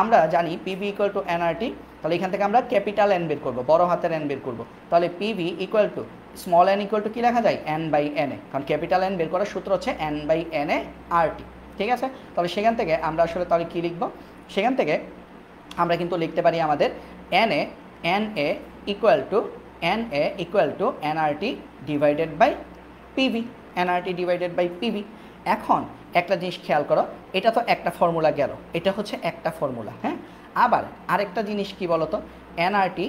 S1: আমরা জানি পিভি ইকুয়াল টু এনআরটি, তাহলে এখান থেকে আমরা ক্যাপিটাল এন বের করবো, বড় হাতের এন বের করবো। তাহলে PV equal to small N equal to কী লেখা যায়, এন বাই এন এ, কারণ ক্যাপিটাল এন বের করার সূত্র হচ্ছে এন বাই এন এ আর টি, ঠিক আছে। তাহলে সেখান থেকে আমরা আসলে তাহলে কী লিখবো, সেখান থেকে আমরা কিন্তু লিখতে পারি আমাদের N A equal to NRT divided by PV, NRT divided by PV. এখন একটা জিনিস খেয়াল করো, এটা তো একটা ফর্মুলা গেল, এটা হচ্ছে একটা ফর্মুলা, হ্যাঁ। আবার আরেকটা জিনিস কি বলতো, nRT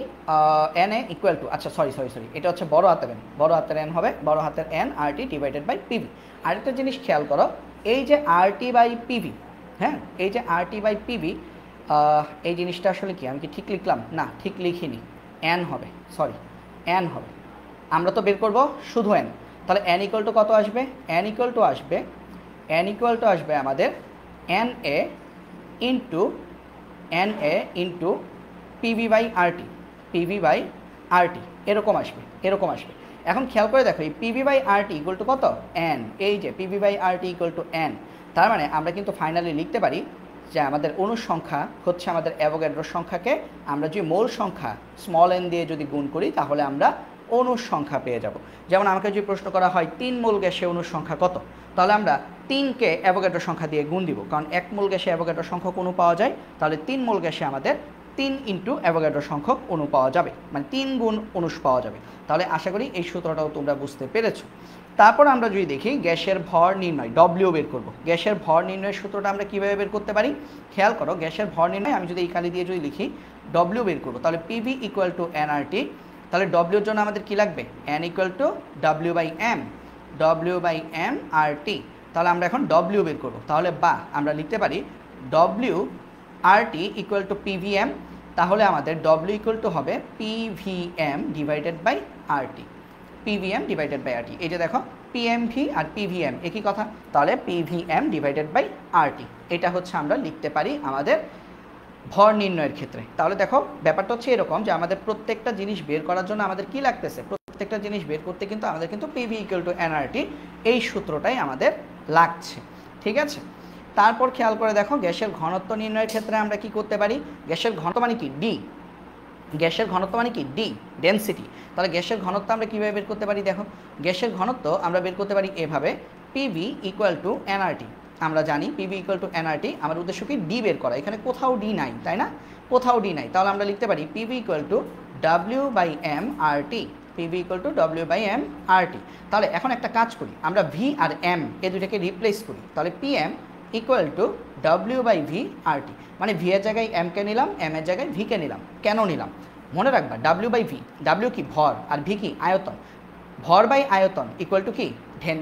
S1: N A equal two, আচ্ছা সরি, এটা হচ্ছে বড় হাতের এন, বড় হাতের এন হবে, বড় হাতের N RT divided by PV. আরেকটা জিনিস খেয়াল করো, এই যে আরটি বাই পিভি, হ্যাঁ, এই যে আরটি বাই পিভি, এই জিনিসটা আসলে কি আমি কি ঠিক লিখলাম, না ঠিক লিখিনি, এন হবে, সরি এন হবে, আমরা তো বের করব শুধু n, তাহলে n ইকুয়াল টু কত আসবে, n ইকুয়াল টু আসবে আমাদের na into PV by RT, এরকম আসবে। এখন খেয়াল করে দেখো এই PV by RT equal to কত, n, এই যে PV by RT equal to n, তার মানে আমরা কিন্তু ফাইনালি লিখতে পারি যে আমাদের অণুর সংখ্যা হচ্ছে আমাদের অ্যাভোগাড্রোর সংখ্যাকে আমরা যদি মোল সংখ্যা স্মল n দিয়ে যদি গুণ করি তাহলে আমরা অণুর সংখ্যা পেয়ে যাব। যেমন আমাকে যদি প্রশ্ন করা হয় 3 মোল গ্যাসে অণুর সংখ্যা কত, তাহলে আমরা 3কে অ্যাভোগাড্রোর সংখ্যা দিয়ে গুণ দিব, কারণ 1 মোল গ্যাসে অ্যাভোগাড্রোর সংখ্যক অণু পাওয়া যায়, তাহলে 3 মোল গ্যাসে আমাদের 3 ইন্টু অ্যাভোগাড্রো সংখ্যক অণু পাওয়া যাবে, মানে 3 গুণ অণু পাওয়া যাবে। তাহলে আশা করি এই সূত্রটাও তোমরা বুঝতে পেরেছো। তারপর আমরা যদি দেখি গ্যাসের ভর নির্ণয়, ডব্লিউ বের করব। গ্যাসের ভর নির্ণয়ের সূত্রটা আমরা কীভাবে বের করতে পারি, খেয়াল করো। গ্যাসের ভর নির্ণয় আমি যদি এই কালি দিয়ে যদি লিখি ডব্লিউ বের করব, তাহলে পিভি ইকুয়াল টু এনআরটি, তাহলে ডব্লিউর জন্য আমাদের কি লাগবে, N equal to W by M RT. তাহলে আমরা এখন ডব্লিউ বের করব, তাহলে বা আমরা লিখতে পারি W RT equal to PVM, তাহলে আমাদের ডব্লিউ ইকুয়াল টু হবে PVM divided by RT, PVM divided by RT. এই যে দেখো পিএমভি আর পিভিএম একই কথা, তাহলে পিভিএম ডিভাইডেড বাই আরটি, এটা হচ্ছে আমরা লিখতে পারি আমাদের ভর নির্ণয়ের ক্ষেত্রে। তাহলে দেখো ব্যাপারটা হচ্ছে এরকম যে আমাদের প্রত্যেকটা জিনিস বের করার জন্য আমাদের কি লাগতেছে, প্রত্যেকটা জিনিস বের করতে কিন্তু আমাদের কিন্তু পিভি ইকুয়াল টু এনআরটি এই সূত্রটাই আমাদের লাগছে, ঠিক আছে। তারপর খেয়াল করে দেখো গ্যাসের ঘনত্ব নির্ণয়ের ক্ষেত্রে আমরা কি করতে পারি, গ্যাসের ঘনত্ব মানে কি ডি, গ্যাসের ঘনত্ব মানে কি ডি, ডেনসিটি। তাহলে গ্যাসের ঘনত্ব আমরা কীভাবে বের করতে পারি, দেখো গ্যাসের ঘনত্ব আমরা বের করতে পারি এভাবে, পিভি ইকুয়াল টু এনআরটি। আমরা জানি পিভি ইকুয়াল টু এনআরটি, আমার উদ্দেশ্য কি ডি বের করা, এখানে কোথাও ডি নাই, তাই না, কোথাও ডি নাই। তাহলে আমরা লিখতে পারি PV equal to W by M RT, PV equal to W by M RT. তাহলে এখন একটা কাজ করি, আমরা ভি আর এম এই দুটাকে রিপ্লেস করি, তাহলে PM equal to W by V RT, মানে ভি এর জায়গায় এম কে নিলাম, এম এর জায়গায় ভি কে নিলাম। কেন নিলাম মনে রাখবা, ডাব্লিউ বাই ভি, ডাব্লিউ কি ভর আর ভি কি আয়তন, ভর বাই আয়তন ইকুয়াল টু কি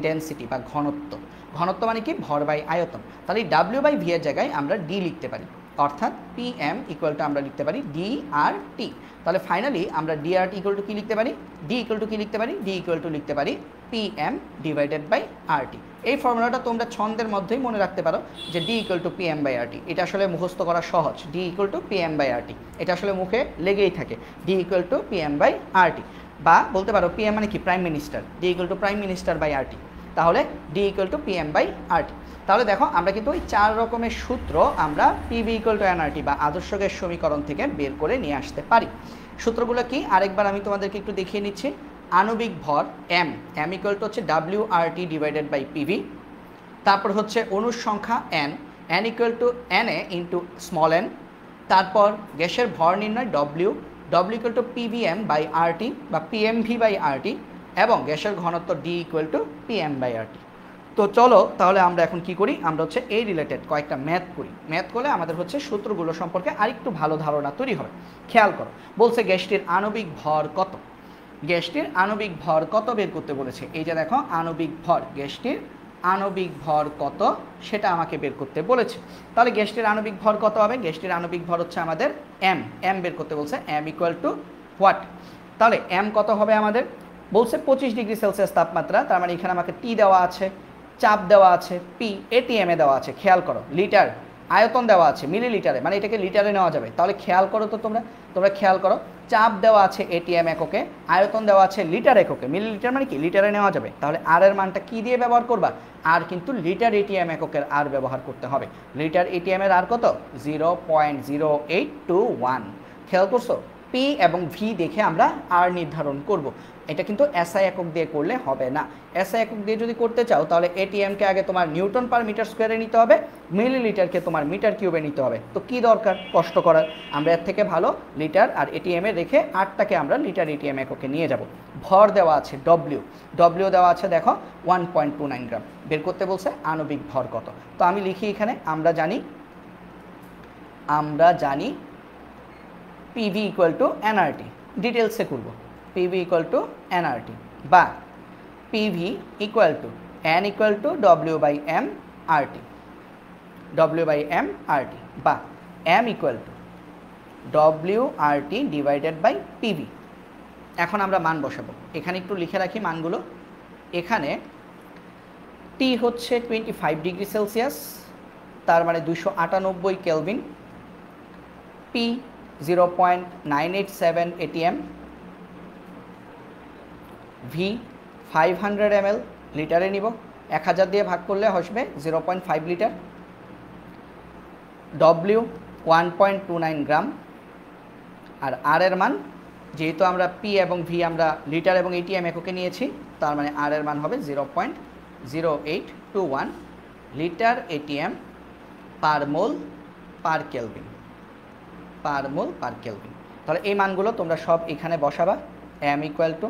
S1: ডেনসিটি বা ঘনত্ব, ঘনত্ব মানে কি ভর বাই আয়তন। তাহলে ডাব্লিউ বাই ভি এর জায়গায় আমরা ডি লিখতে পারি, অর্থাৎ পিএম ইকুয়াল টু আমরা লিখতে পারি ডি আর টি। তাহলে ফাইনালি আমরা D R T equal to কী লিখতে পারি, ডি ইকুয়াল টু কী লিখতে পারি, ডি ইকুয়াল টু লিখতে পারি পিএম ডিভাইডেড বাই আরটি। এই ফর্মুলাটা তোমরা ছন্দের মধ্যেই মনে রাখতে পারো যে D equal to PM by RT, এটা আসলে মুখস্থ করা সহজ, D equal to PM by RT, এটা আসলে মুখে লেগেই থাকে, D equal to PM by RT. বা বলতে পারো পিএম মানে কি prime minister, D equal to prime minister by RT, তাহলে D equal to PM by RT. তাহলে দেখো আমরা কিন্তু ওই 4 রকমের সূত্র আমরা পিভি ইকুয়াল টু এনআরটি বা আদর্শ গ্যাস সমীকরণ থেকে বের করে নিয়ে আসতে পারি। সূত্রগুলো কি আরেকবার আমি তোমাদেরকে একটু দেখিয়ে নিচ্ছি। আণবিক ভর এম, এম ইকুয়াল টু হচ্ছে W RT divided by PV. তারপর হচ্ছে অণুর সংখ্যা N, N equal to N A into small N. তারপর গ্যাসের ভর নির্ণয় W, W equal to PVM by RT বা পিএমভি বাই আরটি, এবং গ্যাসের ঘনত্ব D equal to PM by RT. তো চলো তাহলে আমরা এখন কি করি, আমরা হচ্ছে এই রিলেটেড কয়েকটা ম্যাথ করি। ম্যাথ করলে আমাদের হচ্ছে সূত্রগুলো সম্পর্কে আরেকটু ভালো ধারণা তৈরি হবে। খেয়াল করো, বলছে গ্যাসটির আণবিক ভর কত, গ্যাসটির আণবিক ভর কত বের করতে বলেছে। এই যে দেখো আণবিক ভর, গ্যাসটির আণবিক ভর কত সেটা আমাকে বের করতে বলেছে। তাহলে গ্যাসটির আণবিক ভর কত হবে, গ্যাসটির আণবিক ভর হচ্ছে আমাদের এম, এম বের করতে বলছে, এম ইকুয়াল টু হোয়াট। তাহলে এম কত হবে আমাদের, বলছে 25 ডিগ্রি সেলসিয়াস তাপমাত্রা, তার মানে এখানে আমাকে টি দেওয়া আছে, চাপ দেওয়া আছে, পি এটিএমে দেওয়া আছে, খেয়াল করো, লিটার আয়তন দেওয়া আছে মিলিলিটারে, মানে এটাকে লিটারে নেওয়া যাবে। তাহলে খেয়াল করো তো তোমরা খেয়াল করো, চাপ দেওয়া আছে এটিএম এককে, আয়তন দেওয়া আছে লিটার এককে, মিলিলিটার মানে কি লিটারে নেওয়া যাবে। তাহলে আর এর মানটা কি দিয়ে ব্যবহার করবা, আর কিন্তু লিটার এটিএম এককের আর ব্যবহার করতে হবে। লিটার এটিএম এর আর কত, 0.0821। খেয়াল করছো, পি এবং ভি দেখে আমরা আর নির্ধারণ করব। এটা কিন্তু এসআই একক দিয়ে করলে হবে না। এসআই একক দিয়ে যদি করতে চাও তাহলে এটিএমকে আগে তোমার নিউটন পার মিটার স্কোয়ারে নিতে হবে, মিলিলিটারকে তোমার মিটার কিউবে নিতে হবে। তো কি দরকার কষ্ট করার, আমরা এর থেকে ভালো লিটার আর এটিএমে রেখে আরটাকে আমরা লিটার এটিএম এককে নিয়ে যাব। ভর দেওয়া আছে ডব্লিউ, ডব্লিউ দেওয়া আছে দেখো 1.29 গ্রাম, বের করতে বলছে আণবিক ভর কত। তো আমি লিখি এখানে, আমরা জানি পিভি ইকুয়াল টু এনআরটি, ডিটেলসে করব, পিভি ইকুয়াল টু এনআরটি বা PV equal to n equal to W by M RT, W by M RT বা M equal to W RT divided by PV, এখন আমরা মান বসাবো, এখানে একটু লিখে রাখি মানগুলো। এখানে টি হচ্ছে 25 ডিগ্রি সেলসিয়াস, তার মানে 298 kelvin. P 0.987 ATM, V 500 ml, লিটারে নিব, 1000 দিয়ে ভাগ করলে আসবে 0.5 লিটার। ডব্লিউ 1.29 গ্রাম। আর আর এর মান, যেহেতু আমরা পি এবং ভি আমরা লিটার এবং এটিএম এককে নিয়েছি, তার মানে আর এর মান হবে 0.0821 লিটার এটিএম পার মোল পার কেলভিন, পার মোল পার কেলভিন। তাহলে এই মানগুলো তোমরা সব এখানে বসাবা। এম ইকুয়াল টু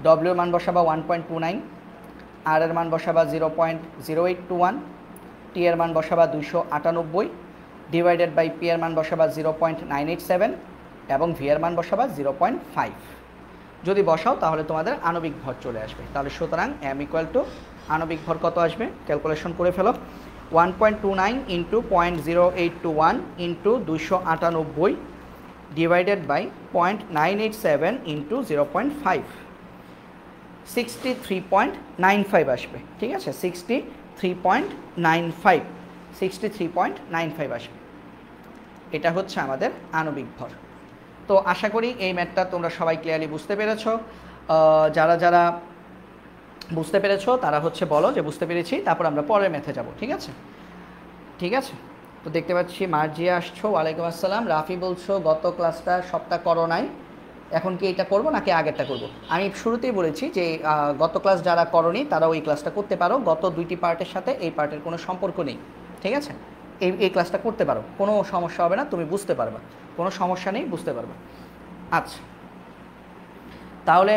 S1: ডব্লিউর মান বসাবা 1.29, আর এর মান বসাবা 0.0821, টি এর মান বসাবা 298, ডিভাইডেড বাই পি এর মান বসাবা 0.987 এবং ভি এর মান বসাবা 0.5। যদি বসাও তাহলে তোমাদের আণবিক ভর চলে আসবে। তাহলে সুতরাং এম ইকুয়াল টু আণবিক ভর কত আসবে ক্যালকুলেশন করে ফেলো। 1.29 into 0.0821 into 298 divided by 0.987 into 0.5, 63.95 আসবে। ঠিক আছে, 63.95 আসবে। এটা হচ্ছে আমাদের আণবিক ভর। তো আশা করি এই ম্যাথটা তোমরা সবাই ক্লিয়ারলি বুঝতে পেরেছো। যারা যারা বুঝতে পেরেছো তারা হচ্ছে বলো যে বুঝতে পেরেছি, তারপর আমরা পরের ম্যাথে যাব। ঠিক আছে, ঠিক আছে। তো দেখতে পাচ্ছি মার্জিয়া আসছো, ওয়ালাইকুম আসসালাম। রাফি বলছো গত ক্লাসটা সবটা করো নাই, এখন কি এটা করব নাকি আগেরটা করব? আমি শুরুতেই বলেছি যে গত ক্লাস যারা করনি তারা ওই ক্লাসটা করতে পারো। গত দুইটি পার্টের সাথে এই পার্টের কোনো সম্পর্ক নেই। ঠিক আছে, এই ক্লাসটা করতে পারো, কোনো সমস্যা হবে না, তুমি বুঝতে পারবা, কোনো সমস্যা নেই, বুঝতে পারবা। আচ্ছা, তাহলে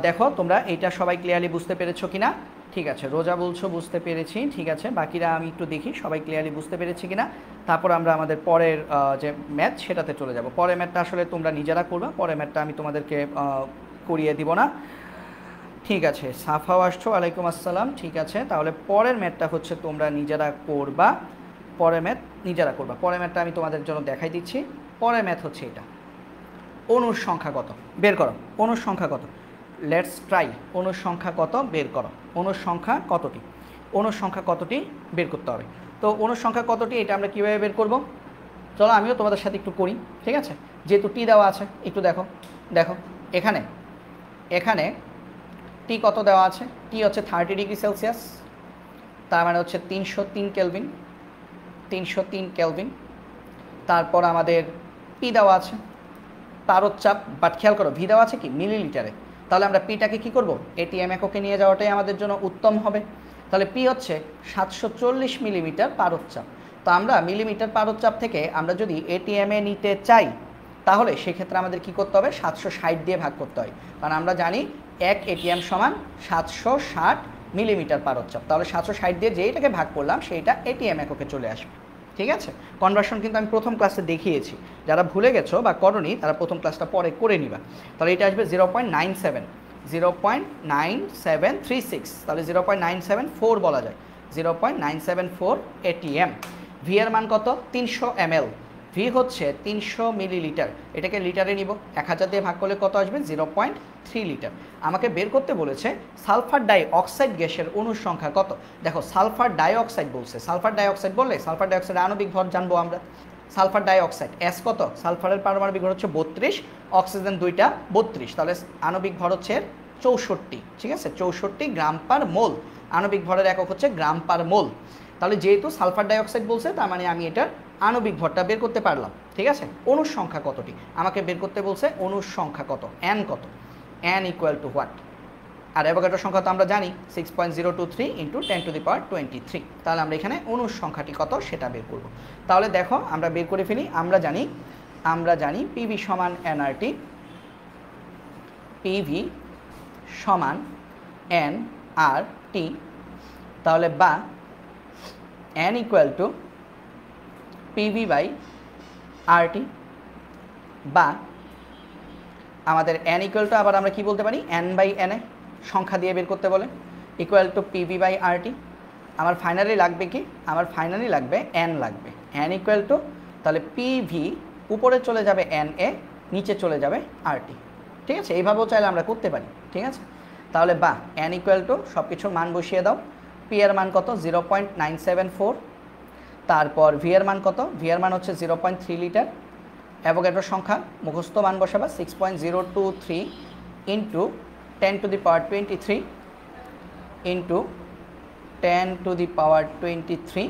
S1: দেখো তোমরা এইটা সবাই ক্লিয়ারলি বুঝতে পেরেছো কিনা। ঠিক আছে, রোজা বলছো বুঝতে পেরেছি। ঠিক আছে, বাকিরা আমি একটু দেখি সবাই ক্লিয়ারলি বুঝতে পেরেছি কিনা, তারপর আমরা আমাদের পরের যে ম্যাথ সেটাতে চলে যাব। পরের ম্যাথটা আসলে তোমরা নিজেরা করবা, পরের ম্যাথটা আমি তোমাদেরকে করিয়ে দিব না। ঠিক আছে, সাফাও আসছো, ওয়ালাইকুম আসসালাম। ঠিক আছে, তাহলে পরের ম্যাথটা হচ্ছে তোমরা নিজেরা করবা, পরের ম্যাথ নিজেরা করবা। পরের ম্যাথটা আমি তোমাদের জন্য দেখাই দিচ্ছি। পরের ম্যাথ হচ্ছে এটা, অণুর সংখ্যা কত বের করো। অণুর সংখ্যা কত, লেটস ট্রাই। অণুর সংখ্যা কত বের করো। অণুর সংখ্যা কতটি, অণুর সংখ্যা কতটি বের করতে হবে। তো অণুর সংখ্যা কতটি এটা আমরা কীভাবে বের করব, চলো আমিও তোমাদের সাথে একটু করি। ঠিক আছে, যেহেতু টি দেওয়া আছে একটু দেখো। দেখো এখানে এখানে টি কত দেওয়া আছে, টি হচ্ছে 30 ডিগ্রি সেলসিয়াস, তার মানে হচ্ছে 303 কেলভিন, 303 কেলভিন। তারপর আমাদের পি দেওয়া আছে তারোচ্চাপ, বাট খেয়াল করো ভি দেওয়া আছে কি মিলিলিটারে, তাহলে আমরা পিটাকে কী করব, এটিএম এককে নিয়ে যাওয়াটাই আমাদের জন্য উত্তম হবে। তাহলে পি হচ্ছে 740 মিলিমিটার পারোচ্চাপ। তো আমরা মিলিমিটার পারোচ্চাপ থেকে আমরা যদি এটিএমে নিতে চাই তাহলে সেক্ষেত্রে আমাদের কি করতে হবে, 760 দিয়ে ভাগ করতে হয়, কারণ আমরা জানি এক এটিএম সমান 760 মিলিমিটার পারোচ্চাপ। তাহলে 760 দিয়ে যেইটাকে ভাগ করলাম সেইটা এটিএম এককে চলে আসবে। ঠিক আছে, কনভার্সন কিন্তু আমি প্রথম ক্লাসে দেখিয়েছি, যারা ভুলে গেছো বা করনি তারা প্রথম ক্লাসটা পরে করে নিবা। তাহলে এটা আসবে 0.97, 0.9736, তাহলে 0.974 বলা যায়, 0.974 এটিএম। ভি এর মান কত, 300 ml, ভি হচ্ছে 300 মিলিলিটার, এটাকে লিটারে নিব, 1000 দিয়ে ভাগ করলে কত আসবে, 0.3 লিটার। আমাকে বের করতে বলেছে সালফার ডাই অক্সাইড গ্যাসের অণুর সংখ্যা কত। দেখো সালফার ডাই অক্সাইড বলছে, সালফার ডাই অক্সাইড বললে সালফার ডাই অক্সাইডের আণবিক ভর জানবো আমরা। সালফার ডাই অক্সাইড এস কত, সালফারের পারমাণবিক ভর হচ্ছে 32, অক্সিজেন দুইটা 32, তাহলে আণবিক ভর হচ্ছে 64। ঠিক আছে, 64 গ্রাম পার মোল, আণবিক ভরের একক হচ্ছে গ্রাম পার মোল। তাহলে যেহেতু সালফার ডাই অক্সাইড বলছে তার মানে আমি এটার আণবিক ভরটা বের করতে পারলাম। ঠিক আছে, অণুর সংখ্যা কতটি আমাকে বের করতে বলছে, অণুর সংখ্যা কত, এন কত, এন ইকুয়াল টু হোয়াট। আর অ্যাভোগাড্রোর সংখ্যা তো আমরা জানি 6.023 ইন্টু 10⁻23। তাহলে আমরা এখানে অণুর সংখ্যাটি কত সেটা বের করব। তাহলে দেখো আমরা বের করে ফেলি। আমরা জানি পিভি সমান এনআরটি, পিভি সমান এন আর টি, তাহলে বা N equal to PV by RT, বা আমাদের এন ইকুয়াল টু আবার আমরা কি বলতে পারি, এন বাই এন এ সংখ্যা দিয়ে বের করতে বলে, equal to PV by RT. আমার ফাইনালি লাগবে কি, আমার ফাইনালি লাগবে এন লাগবে, এন ইকুয়াল টু তাহলে পিভি উপরে চলে যাবে এন এ, নিচে চলে যাবে আরটি। ঠিক আছে, এইভাবেও চাইলে আমরা করতে পারি। ঠিক আছে, তাহলে বা n ইকুয়াল টু সব কিছুর মান বসিয়ে দাও। পি এর মান কত 0.974, তারপর ভি এর মান কত, ভি এর মান হচ্ছে 0.3 লিটার, অ্যাভোগাড্রোর সংখ্যা মুখস্থ মান বসাবা 6.023 ইন্টু 10⁻23 ইন্টু 10⁻23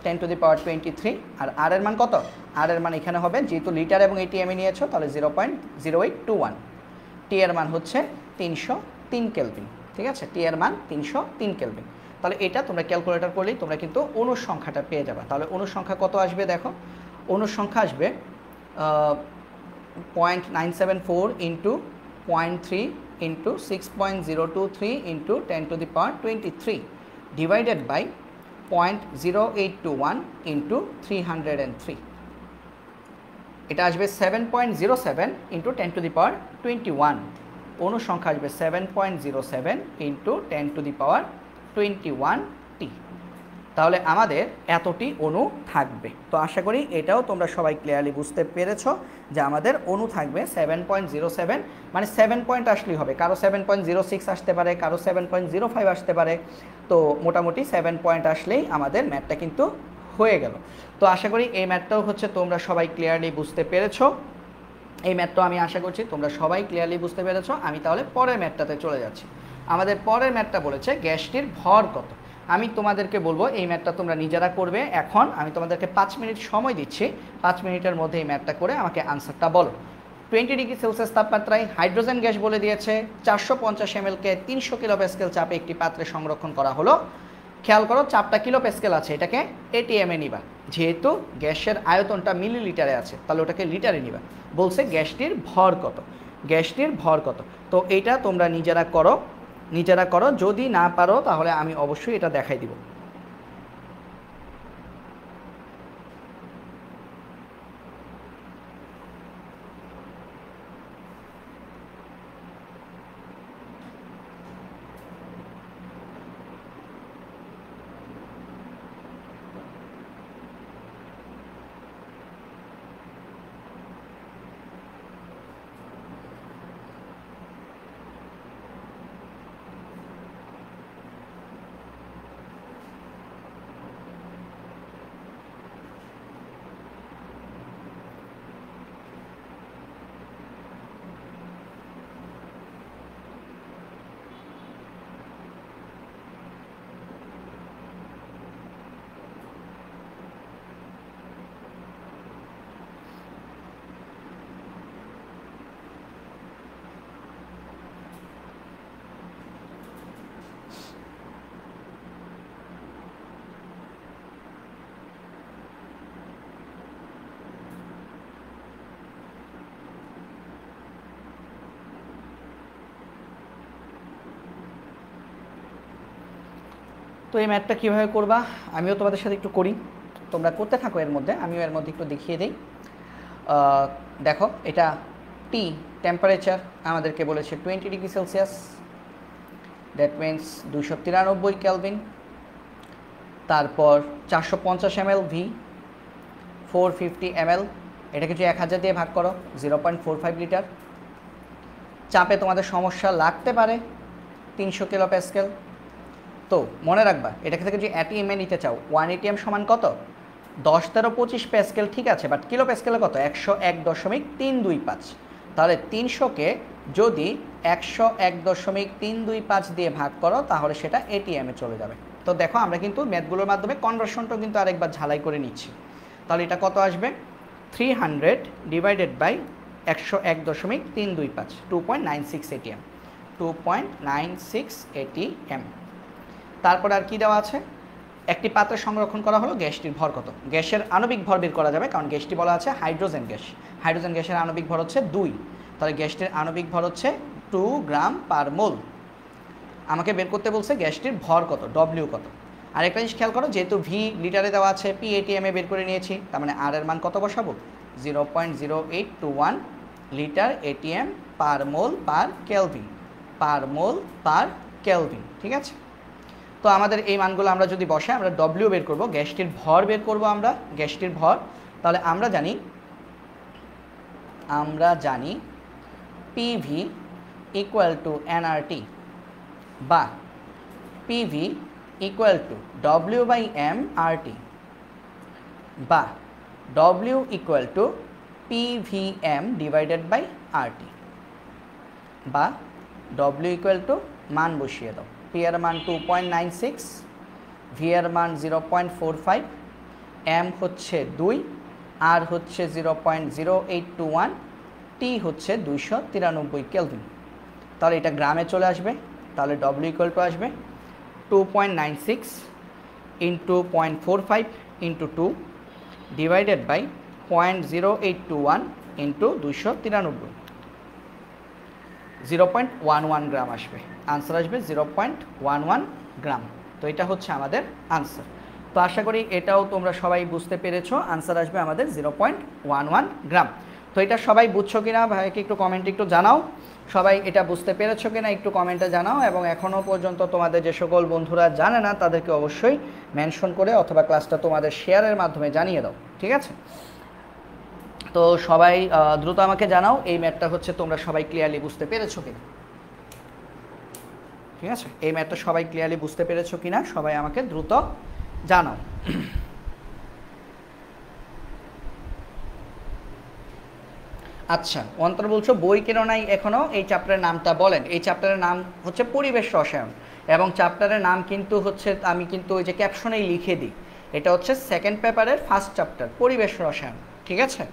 S1: 10⁻23, আর আর এর মান কত, আর এর মান এখানে হবে যেহেতু লিটার এবং এটিএমে নিয়েছো তাহলে 0.0821, টি এর মান হচ্ছে 303 কেলভিন। ঠিক আছে, টি এর মান 303 কেলভিন। তাহলে এটা তোমরা ক্যালকুলেটর করলেই তোমরা কিন্তু অণুর সংখ্যাটা পেয়ে যাবে। তাহলে অণুর সংখ্যা কত আসবে দেখো, অণুর সংখ্যা আসবে 0.974 into 0.3 into 6.023 into 10⁻23 divided by 0.0821 into 303, এটা আসবে 7.07 ইন্টু 10⁻21। অণুর সংখ্যা আসবে 7.07 ইন্টু 10⁻21 টি। তাহলে আমাদের এতটি অণু থাকবে। তো আশা করি এটাও তোমরা সবাই ক্লিয়ারলি বুঝতে পেরেছো যে আমাদের অণু থাকবে 7.07, মানে 7 পয়েন্ট আসলেই হবে, কারো 7.06 আসতে পারে, কারো 7.05 আসতে পারে। তো মোটামুটি 7 পয়েন্ট আসলেই আমাদের ম্যাথটা কিন্তু হয়ে গেল। তো আশা করি এই ম্যাথটাও হচ্ছে তোমরা সবাই ক্লিয়ারলি বুঝতে পেরেছো। এই ম্যাথটাও আমি আশা করছি তোমরা সবাই ক্লিয়ারলি বুঝতে পেরেছো। আমি তাহলে পরের ম্যাথটাতে চলে যাচ্ছি। আমাদের পরের ম্যাথটা বলেছে গ্যাসটির ভর কত। আমি তোমাদেরকে বলবো এই ম্যাথটা তোমরা নিজেরা করবে। এখন আমি তোমাদেরকে 5 মিনিট সময় দিচ্ছি, 5 মিনিটের মধ্যে এই ম্যাথটা করে আমাকে আনসারটা বলো। 20 ডিগ্রি সেলসিয়াস তাপমাত্রায় হাইড্রোজেন গ্যাস বলে দিয়েছে 450 ml-কে 300 কিলোপ্যাসকেল চাপে একটি পাত্রে সংরক্ষণ করা হলো। খেয়াল করো চাপটা কিলোপ্যাসকেল আছে, এটাকে এটিএমে নিবা। যেহেতু গ্যাসের আয়তনটা মিলিলিটারে আছে তাহলে ওটাকে লিটারে নিবা। বলছে গ্যাসটির ভর কত, গ্যাসটির ভর কত। তো এইটা তোমরা নিজেরা করো, নিজেরা করো। যদি না পারো তাহলে আমি অবশ্যই এটা দেখাই দিব। তো এই ম্যাথটা কীভাবে করবা আমিও তোমাদের সাথে একটু করি, তোমরা করতে থাকো, এর মধ্যে আমিও এর মধ্যে একটু দেখিয়ে দিই। দেখো এটা টি টেম্পারেচার আমাদেরকে বলেছে 20 degree Celsius, that means 293 kelvin. তারপর 450 ml ভি, 450 ml, এটাকে যদি 1000 দিয়ে ভাগ করো 0.45 লিটার। চাপে তোমাদের সমস্যা লাগতে পারে 300 কিলোপ্যাসকেল। তো মনে রাখবা এটাকে থেকে যদি এটিএমে নিতে চাও 1 এটিএম সমান কত 10 13 25 প্যাসকেল, ঠিক আছে, বাট কিলো প্যাসকেলে কত 101.325। তাহলে 300-কে যদি 101.325 দিয়ে ভাগ করো তাহলে সেটা এটিএমে চলে যাবে। তো দেখো আমরা কিন্তু ম্যাথগুলোর মাধ্যমে কনভার্সনটাও কিন্তু আরেকবার ঝালাই করে নিচ্ছি। তাহলে এটা কত আসবে 300 ডিভাইডেড বাই 101.325, 2.96 এটিএম, 2.96 এটিএম। তারপরে আর কি দেওয়া আছে, একটি পাত্রে সংরক্ষণ করা হলো গ্যাসটির ভর কত। গ্যাসের আণবিক ভর বের করা যাবে, কারণ গ্যাসটি বলা আছে হাইড্রোজেন গ্যাস, হাইড্রোজেন গ্যাসের আণবিক ভর হচ্ছে 2, তাহলে গ্যাসটির আণবিক ভর হচ্ছে 2 গ্রাম পার মোল। আমাকে বের করতে বলছে গ্যাসটির ভর কত, ডব্লিউ কত। আর একটা জিনিস খেয়াল করো, যেহেতু ভি লিটারে দেওয়া আছে, পি এটিএমে বের করে নিয়েছি, তার মানে আর এর মান কত বসাবো 0.0821 লিটার এটিএম পার মোল পার কেলভিন, পার মোল পার কেলভিন, ঠিক আছে। তো আমাদের এই মানগুলো আমরা যদি বসাই আমরা ডব্লিউ বের করব, গ্যাসটির ভর বের করব আমরা, গ্যাসটির ভর। তাহলে আমরা জানি আমরা জানি পিভি ইকুয়াল টু এনআরটি বা PV equal to W by M RT বা W equal to PVM divided by RT বা ডব্লিউ ইকুয়াল টু মান বসিয়ে দাও। পি এর মান 2.96, ভি এর মান 0.45, এম হচ্ছে 2, আর হচ্ছে 0.0821, টি হচ্ছে 293 কেলভিন। তাহলে এটা গ্রামে চলে আসবে। তাহলে ডব্লিউ ইকুয়াল টু আসবে 2.96 into 0.45 into 2 divided by 0.0821 into 293, 0.11 gram আসবে। আনসার আসবে 0.11 গ্রাম। তো এটা হচ্ছে আমাদের আনসার। তো আশা করি এটাও তোমরা সবাই বুঝতে পেরেছো। আনসার আসবে আমাদের 0.11 গ্রাম। তো এটা সবাই বুঝছো কিনা ভাইকে একটু কমেন্টে একটু জানাও। সবাই এটা বুঝতে পেরেছো কিনা একটু কমেন্টে জানাও, এবং এখনও পর্যন্ত তোমাদের যে সকল বন্ধুরা জানে না তাদেরকে অবশ্যই মেনশন করে অথবা ক্লাসটা তোমাদের শেয়ারের মাধ্যমে জানিয়ে দাও, ঠিক আছে? তো সবাই দ্রুত আমাকে জানাও এই ম্যাথটা হচ্ছে তোমরা সবাই ক্লিয়ারলি বুঝতে পেরেছো কিনা, ঠিক আছে? এই ম্যাথটা সবাই ক্লিয়ারলি বুঝতে পেরেছো কিনা সবাই আমাকে দ্রুত জানাও। আচ্ছা, অন্তর বলছো বই কেন নাই এখনও, এই চ্যাপ্টারের নামটা বলেন। এই চ্যাপ্টারের নাম হচ্ছে পরিবেশ রসায়ন, এবং চ্যাপ্টারের নাম কিন্তু হচ্ছে আমি কিন্তু ওই যে ক্যাপশনেই লিখে দিই, এটা হচ্ছে সেকেন্ড পেপারের ফার্স্ট চ্যাপ্টার পরিবেশ রসায়ন, ঠিক আছে?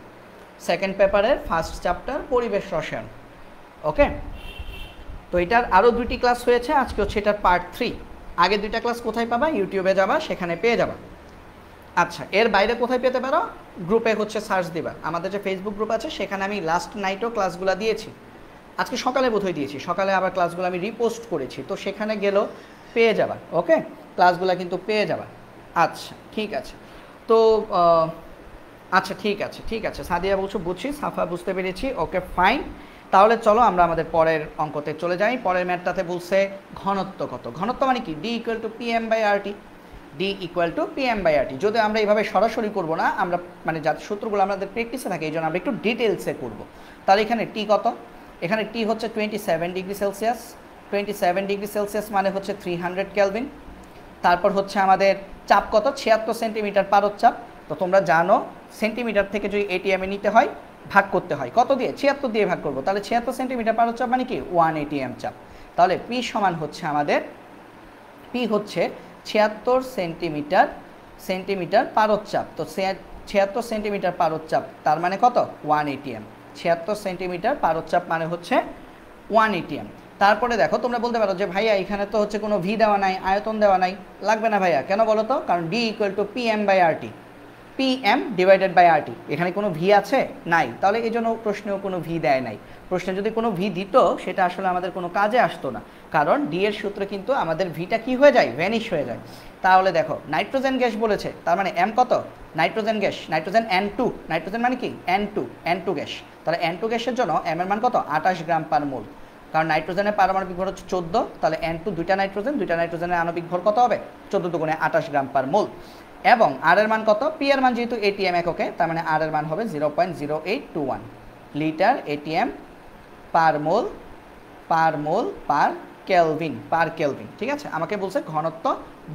S1: সেকেন্ড পেপারের ফার্স্ট চ্যাপ্টার পরিবেশ রসায়ন, ওকে? তো এটার আরও 2টি ক্লাস হয়েছে, আজকে হচ্ছে এটার পার্ট 3। আগে 2টা ক্লাস কোথায় পাবা? ইউটিউবে যাবা, সেখানে পেয়ে যাবা। আচ্ছা, এর বাইরে কোথায় পেতে পারো? গ্রুপে হচ্ছে সার্চ দিবা, আমাদের যে ফেসবুক গ্রুপ আছে সেখানে আমি লাস্ট নাইটও ক্লাসগুলো দিয়েছি, আজকে সকালে বোধহয় দিয়েছি, সকালে আবার ক্লাসগুলো আমি রিপোস্ট করেছি, তো সেখানে গেলেও পেয়ে যাবা, ওকে? ক্লাসগুলো কিন্তু পেয়ে যাবা। আচ্ছা ঠিক আছে। তো আচ্ছা ঠিক আছে, ঠিক আছে। সাদিয়া বলছো বুঝছি, সাফা বুঝতে পেরেছি, ওকে ফাইন। তাহলে চলো আমরা আমাদের পরের অঙ্কতে চলে যাই। পরের ম্যাথটাতে বলছে ঘনত্ব কত। ঘনত্ব মানে কি? D equal to P M by R T. D equal to P M by R T. যদি আমরা এইভাবে সরাসরি করবো না, আমরা মানে যাতে সূত্রগুলো আমাদের প্র্যাকটিসে থাকে এই জন্য আমরা একটু ডিটেলসে করবো। তাহলে এখানে টি কত? এখানে টি হচ্ছে 27 ডিগ্রি সেলসিয়াস। 27 ডিগ্রি সেলসিয়াস মানে হচ্ছে 300 কেলভিন। তারপর হচ্ছে আমাদের চাপ কত? 76 সেন্টিমিটার পারদ-চাপ। তো তোমরা জানো সেন্টিমিটার থেকে যদি এটিএমে নিতে হয় ভাগ করতে হয় কত দিয়ে? 76 দিয়ে ভাগ করবো। তাহলে 76 সেন্টিমিটার পারদ-চাপ মানে কি? 1 এটিএম চাপ। তাহলে পি সমান হচ্ছে আমাদের, পি হচ্ছে 76 সেন্টিমিটার পারদ-চাপ। তো 76 সেন্টিমিটার পারদ-চাপ তার মানে কত? 1 এটিএম। 76 সেন্টিমিটার পারদ-চাপ মানে হচ্ছে 1 এটিএম। তারপরে দেখো তোমরা বলতে পারো যে ভাইয়া এখানে তো হচ্ছে কোনো ভি দেওয়া নাই, আয়তন দেওয়া নাই। লাগবে না ভাইয়া, কেন বলো তো? কারণ D equal to P M by R T, P M divided by R T. এখানে কোনো ভি আছে? নাই। তাহলে এই জন্য প্রশ্নেও কোনো ভি দেয় নাই। প্রশ্নে যদি কোনো ভি দিত সেটা আসলে আমাদের কোনো কাজে আসতো না, কারণ ডি এর সূত্রে কিন্তু আমাদের ভিটা কি হয়ে যায়? ভ্যানিশ হয়ে যায়। তাহলে দেখো নাইট্রোজেন গ্যাস বলেছে, তার মানে এম কত? Nitrogen gas, nitrogen N2, nitrogen মানে কি? N2 gas. তাহলে N2 গ্যাসের জন্য এম এর মান কত? 28 গ্রাম পার মোল। কারণ নাইট্রোজেনের পারমাণবিক ভর হচ্ছে 14, তাহলে N2 দুইটা নাইট্রোজেনের আণবিক ভর কত হবে? 14 দুগুণে 28 গ্রাম পার মোল। এবং আর এর মান কত? পি এর মান যেহেতু এটিএম এককে, তার মানে আর এর মান হবে 0.0821 লিটার এটিএম পার মোল পার কেলভিন। ঠিক আছে? আমাকে বলছে ঘনত্ব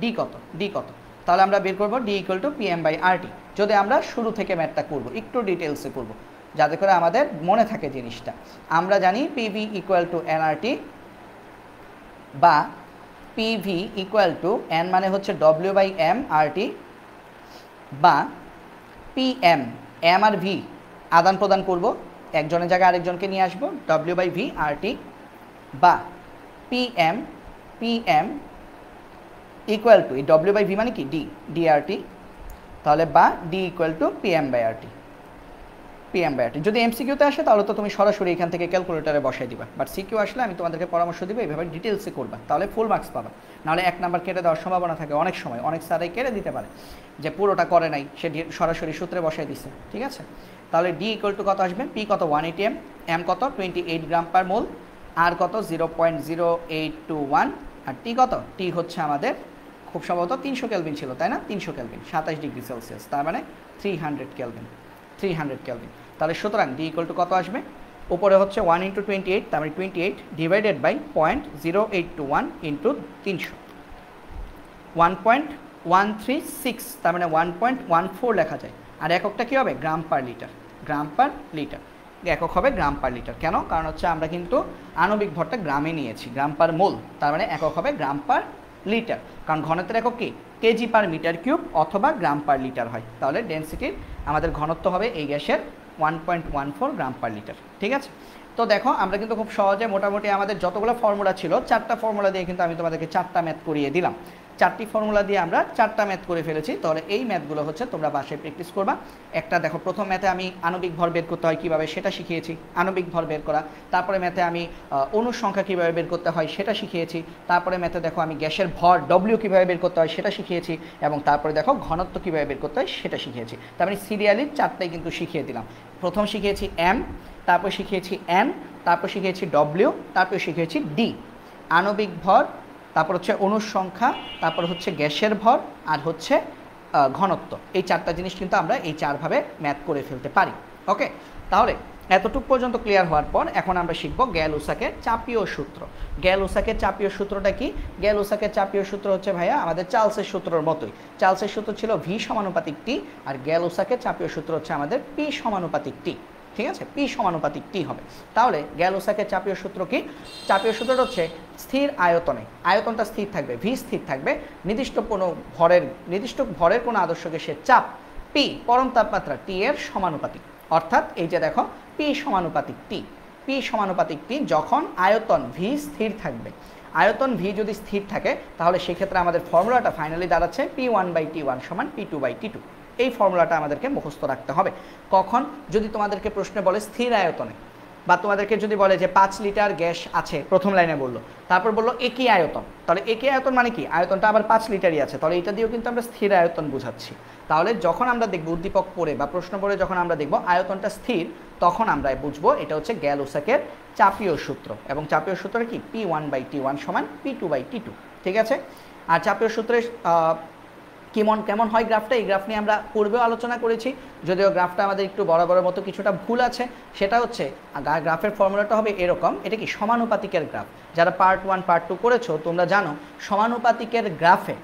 S1: ডি কত, ডি কত। তাহলে আমরা বের করবো D equal to P M by R T. যদি আমরা শুরু থেকে ম্যাথটা করবো, একটু ডিটেলসে করবো যাতে করে আমাদের মনে থাকে জিনিসটা। আমরা জানি পিভি ইকুয়াল টু এনআরটি বা পিভি ইকুয়াল টু এন মানে হচ্ছে W by M R T, বা পিএম, এম আর ভি আদান প্রদান করব, একজনের জায়গায় আরেকজনকে নিয়ে আসবো, W by V R T, বা পিএম ইকুয়াল টু এই ডব্লিউ বাই ভি মানে কি? D R T. তাহলে বা D equal to PM by R T. যদি এমসিকিউতে আসে তাহলে তো তুমি সরাসরি এখান থেকে ক্যালকুলেটারে বসাই দিবা, বাট সিকিউ আসলে আমি তোমাদেরকে পরামর্শ দিব এইভাবে ডিটেলসে করবা, তাহলে ফুল মার্কস পাবা। নাহলে 1 নাম্বার কেটে দেওয়ার সম্ভাবনা থাকে অনেক সময়, অনেক স্যারাই কেটে দিতে পারে যে পুরোটা করে নাই, সে সরাসরি সূত্রে বসাই দিচ্ছে। ঠিক আছে? তাহলে ডি ইকুয়াল টু কত আসবে? পি কত? 1 এটিএম, এম কত? 28 গ্রাম পার মোল, আর কত? 0.0821, আর টি কত? টি হচ্ছে আমাদের খুব সম্ভবত 300 কেলভিন ছিল, তাই না? 300 কেলভিন, 27 ডিগ্রি সেলসিয়াস, তার মানে 300 কেলভিন। তাহলে সুতরাং ডি ইকুয়াল টু কত আসবে, উপরে হচ্ছে 1 × 28, তার মানে 28 ডিভাইডেড বাই 0.0821 ইন্টু 300, 1.136, তার মানে 1.14 লেখা যায়। আর এককটা কী হবে, গ্রাম পার লিটার, গ্রাম পার লিটার একক হবে গ্রাম পার লিটার। কেন, কারণ হচ্ছে আমরা কিন্তু আণবিক ভরটা গ্রামে নিয়েছি, গ্রাম পার মোল, তার মানে একক হবে গ্রাম পার লিটার, কারণ ঘনত্বের একক কি কেজি পার মিটার কিউব অথবা গ্রাম পার লিটার হয়। তাহলে ডেনসিটির আমাদের ঘনত্ব হবে এই গ্যাসের 1.14 গ্রাম পার লিটার। ঠিক আছে, তো দেখো আমরা কিন্তু খুব সহজে মোটামুটি আমাদের যতগুলো ফর্মুলা ছিল 4টা ফর্মুলা দিয়ে কিন্তু আমি তোমাদেরকে 4টা ম্যাথ করিয়ে দিলাম। 4টি ফর্মুলা দিয়ে আমরা 4টা ম্যাথ করে ফেলেছি। তাহলে এই ম্যাথগুলো হচ্ছে তোমরা বাসায় প্র্যাকটিস করবা। একটা দেখো, প্রথম ম্যাথে আমি আণবিক ভর বের করতে হয় কীভাবে সেটা শিখিয়েছি, আণবিক ভর বের করা। তারপরে ম্যাথে আমি অণুর সংখ্যা কীভাবে বের করতে হয় সেটা শিখিয়েছি। তারপরে ম্যাথে দেখো আমি গ্যাসের ভর ডব্লিউ কীভাবে বের করতে হয় সেটা শিখিয়েছি, এবং তারপরে দেখো ঘনত্ব কীভাবে বের করতে হয় সেটা শিখিয়েছি। তার মানে সিরিয়ালি 4টাই কিন্তু শিখিয়ে দিলাম। প্রথম শিখিয়েছি এম, তারপর শিখিয়েছি এন, তারপর শিখিয়েছি ডব্লিউ, তারপর শিখিয়েছি ডি, আণবিক ভর, তারপর হচ্ছে অণুর সংখ্যা, তারপর হচ্ছে গ্যাসের ভর, আর হচ্ছে ঘনত্ব। এই 4টা জিনিস কিন্তু আমরা এই 4ভাবে ম্যাথ করে ফেলতে পারি। ওকে, তাহলে এতটুকু পর্যন্ত ক্লিয়ার হওয়ার পর এখন আমরা শিখব গ্যাল-উসাকের চাপীয় সূত্র। গ্যাল-উসাকের চাপীয় সূত্রটা কি? গ্যাল-উসাকের চাপীয় সূত্র হচ্ছে ভাইয়া আমাদের চার্লসের সূত্রের মতোই। চার্লসের সূত্র ছিল ভি সমানুপাতিক টি, আর গ্যাল-উসাকের চাপীয় সূত্র হচ্ছে আমাদের পি সমানুপাতিক টি। ঠিক আছে, পি সমানুপাতিক টি হবে। তাহলে গ্যাল-উসাকের চাপীয় সূত্র কি? চাপীয় সূত্রটা হচ্ছে স্থির আয়তনে, আয়তনটা স্থির থাকবে, ভি স্থির থাকবে, নির্দিষ্ট ভরের কোনো আদর্শ গ্যাসের চাপ পি পরম তাপমাত্রা টি এর সমানুপাতিক। অর্থাৎ এই যে দেখো পি সমানুপাতিক টি, পি সমানুপাতিক টি যখন আয়তন ভি স্থির থাকবে। আয়তন ভি যদি স্থির থাকে তাহলে সেক্ষেত্রে আমাদের ফর্মুলাটা ফাইনালি দাঁড়াচ্ছে P1/T1 সমান P2/T2। এই ফর্মুলাটা আমাদেরকে মুখস্থ রাখতে হবে। কখন? যদি তোমাদেরকে প্রশ্নে বলে স্থির আয়তনে, বা তোমাদেরকে যদি বলে যে 5 লিটার গ্যাস আছে, প্রথম লাইনে বললো, তারপর বললো একই আয়তন, তাহলে একই আয়তন মানে কি? আয়তনটা আবার 5 লিটারই আছে, তাহলে এটা দিয়েও কিন্তু আমরা স্থির আয়তন বোঝাচ্ছি। তাহলে যখন আমরা দেখব উদ্দীপক পড়ে বা প্রশ্ন পড়ে যখন আমরা দেখব আয়তনটা স্থির, তখন আমরা বুঝবো এটা হচ্ছে গ্যাল-উসাকের চাপীয় সূত্র। এবং চাপীয় সূত্রটা কি? P1/T1 সমান P2/T2। ঠিক আছে, আর চাপীয় সূত্রের কেমন হয় গ্রাফটা, এই গ্রাফ নিয়ে আমরা পূর্বেও আলোচনা করেছি, যদিও গ্রাফটা আমাদের একটু বরাবরের মতো কিছুটা ভুল আছে। সেটা হচ্ছে গ্রাফের ফর্মুলাটা হবে এরকম। এটা কি? সমানুপাতিকের গ্রাফ। যারা পার্ট 1 পার্ট 2 করেছো তোমরা জানো সমানুপাতিকের গ্রাফে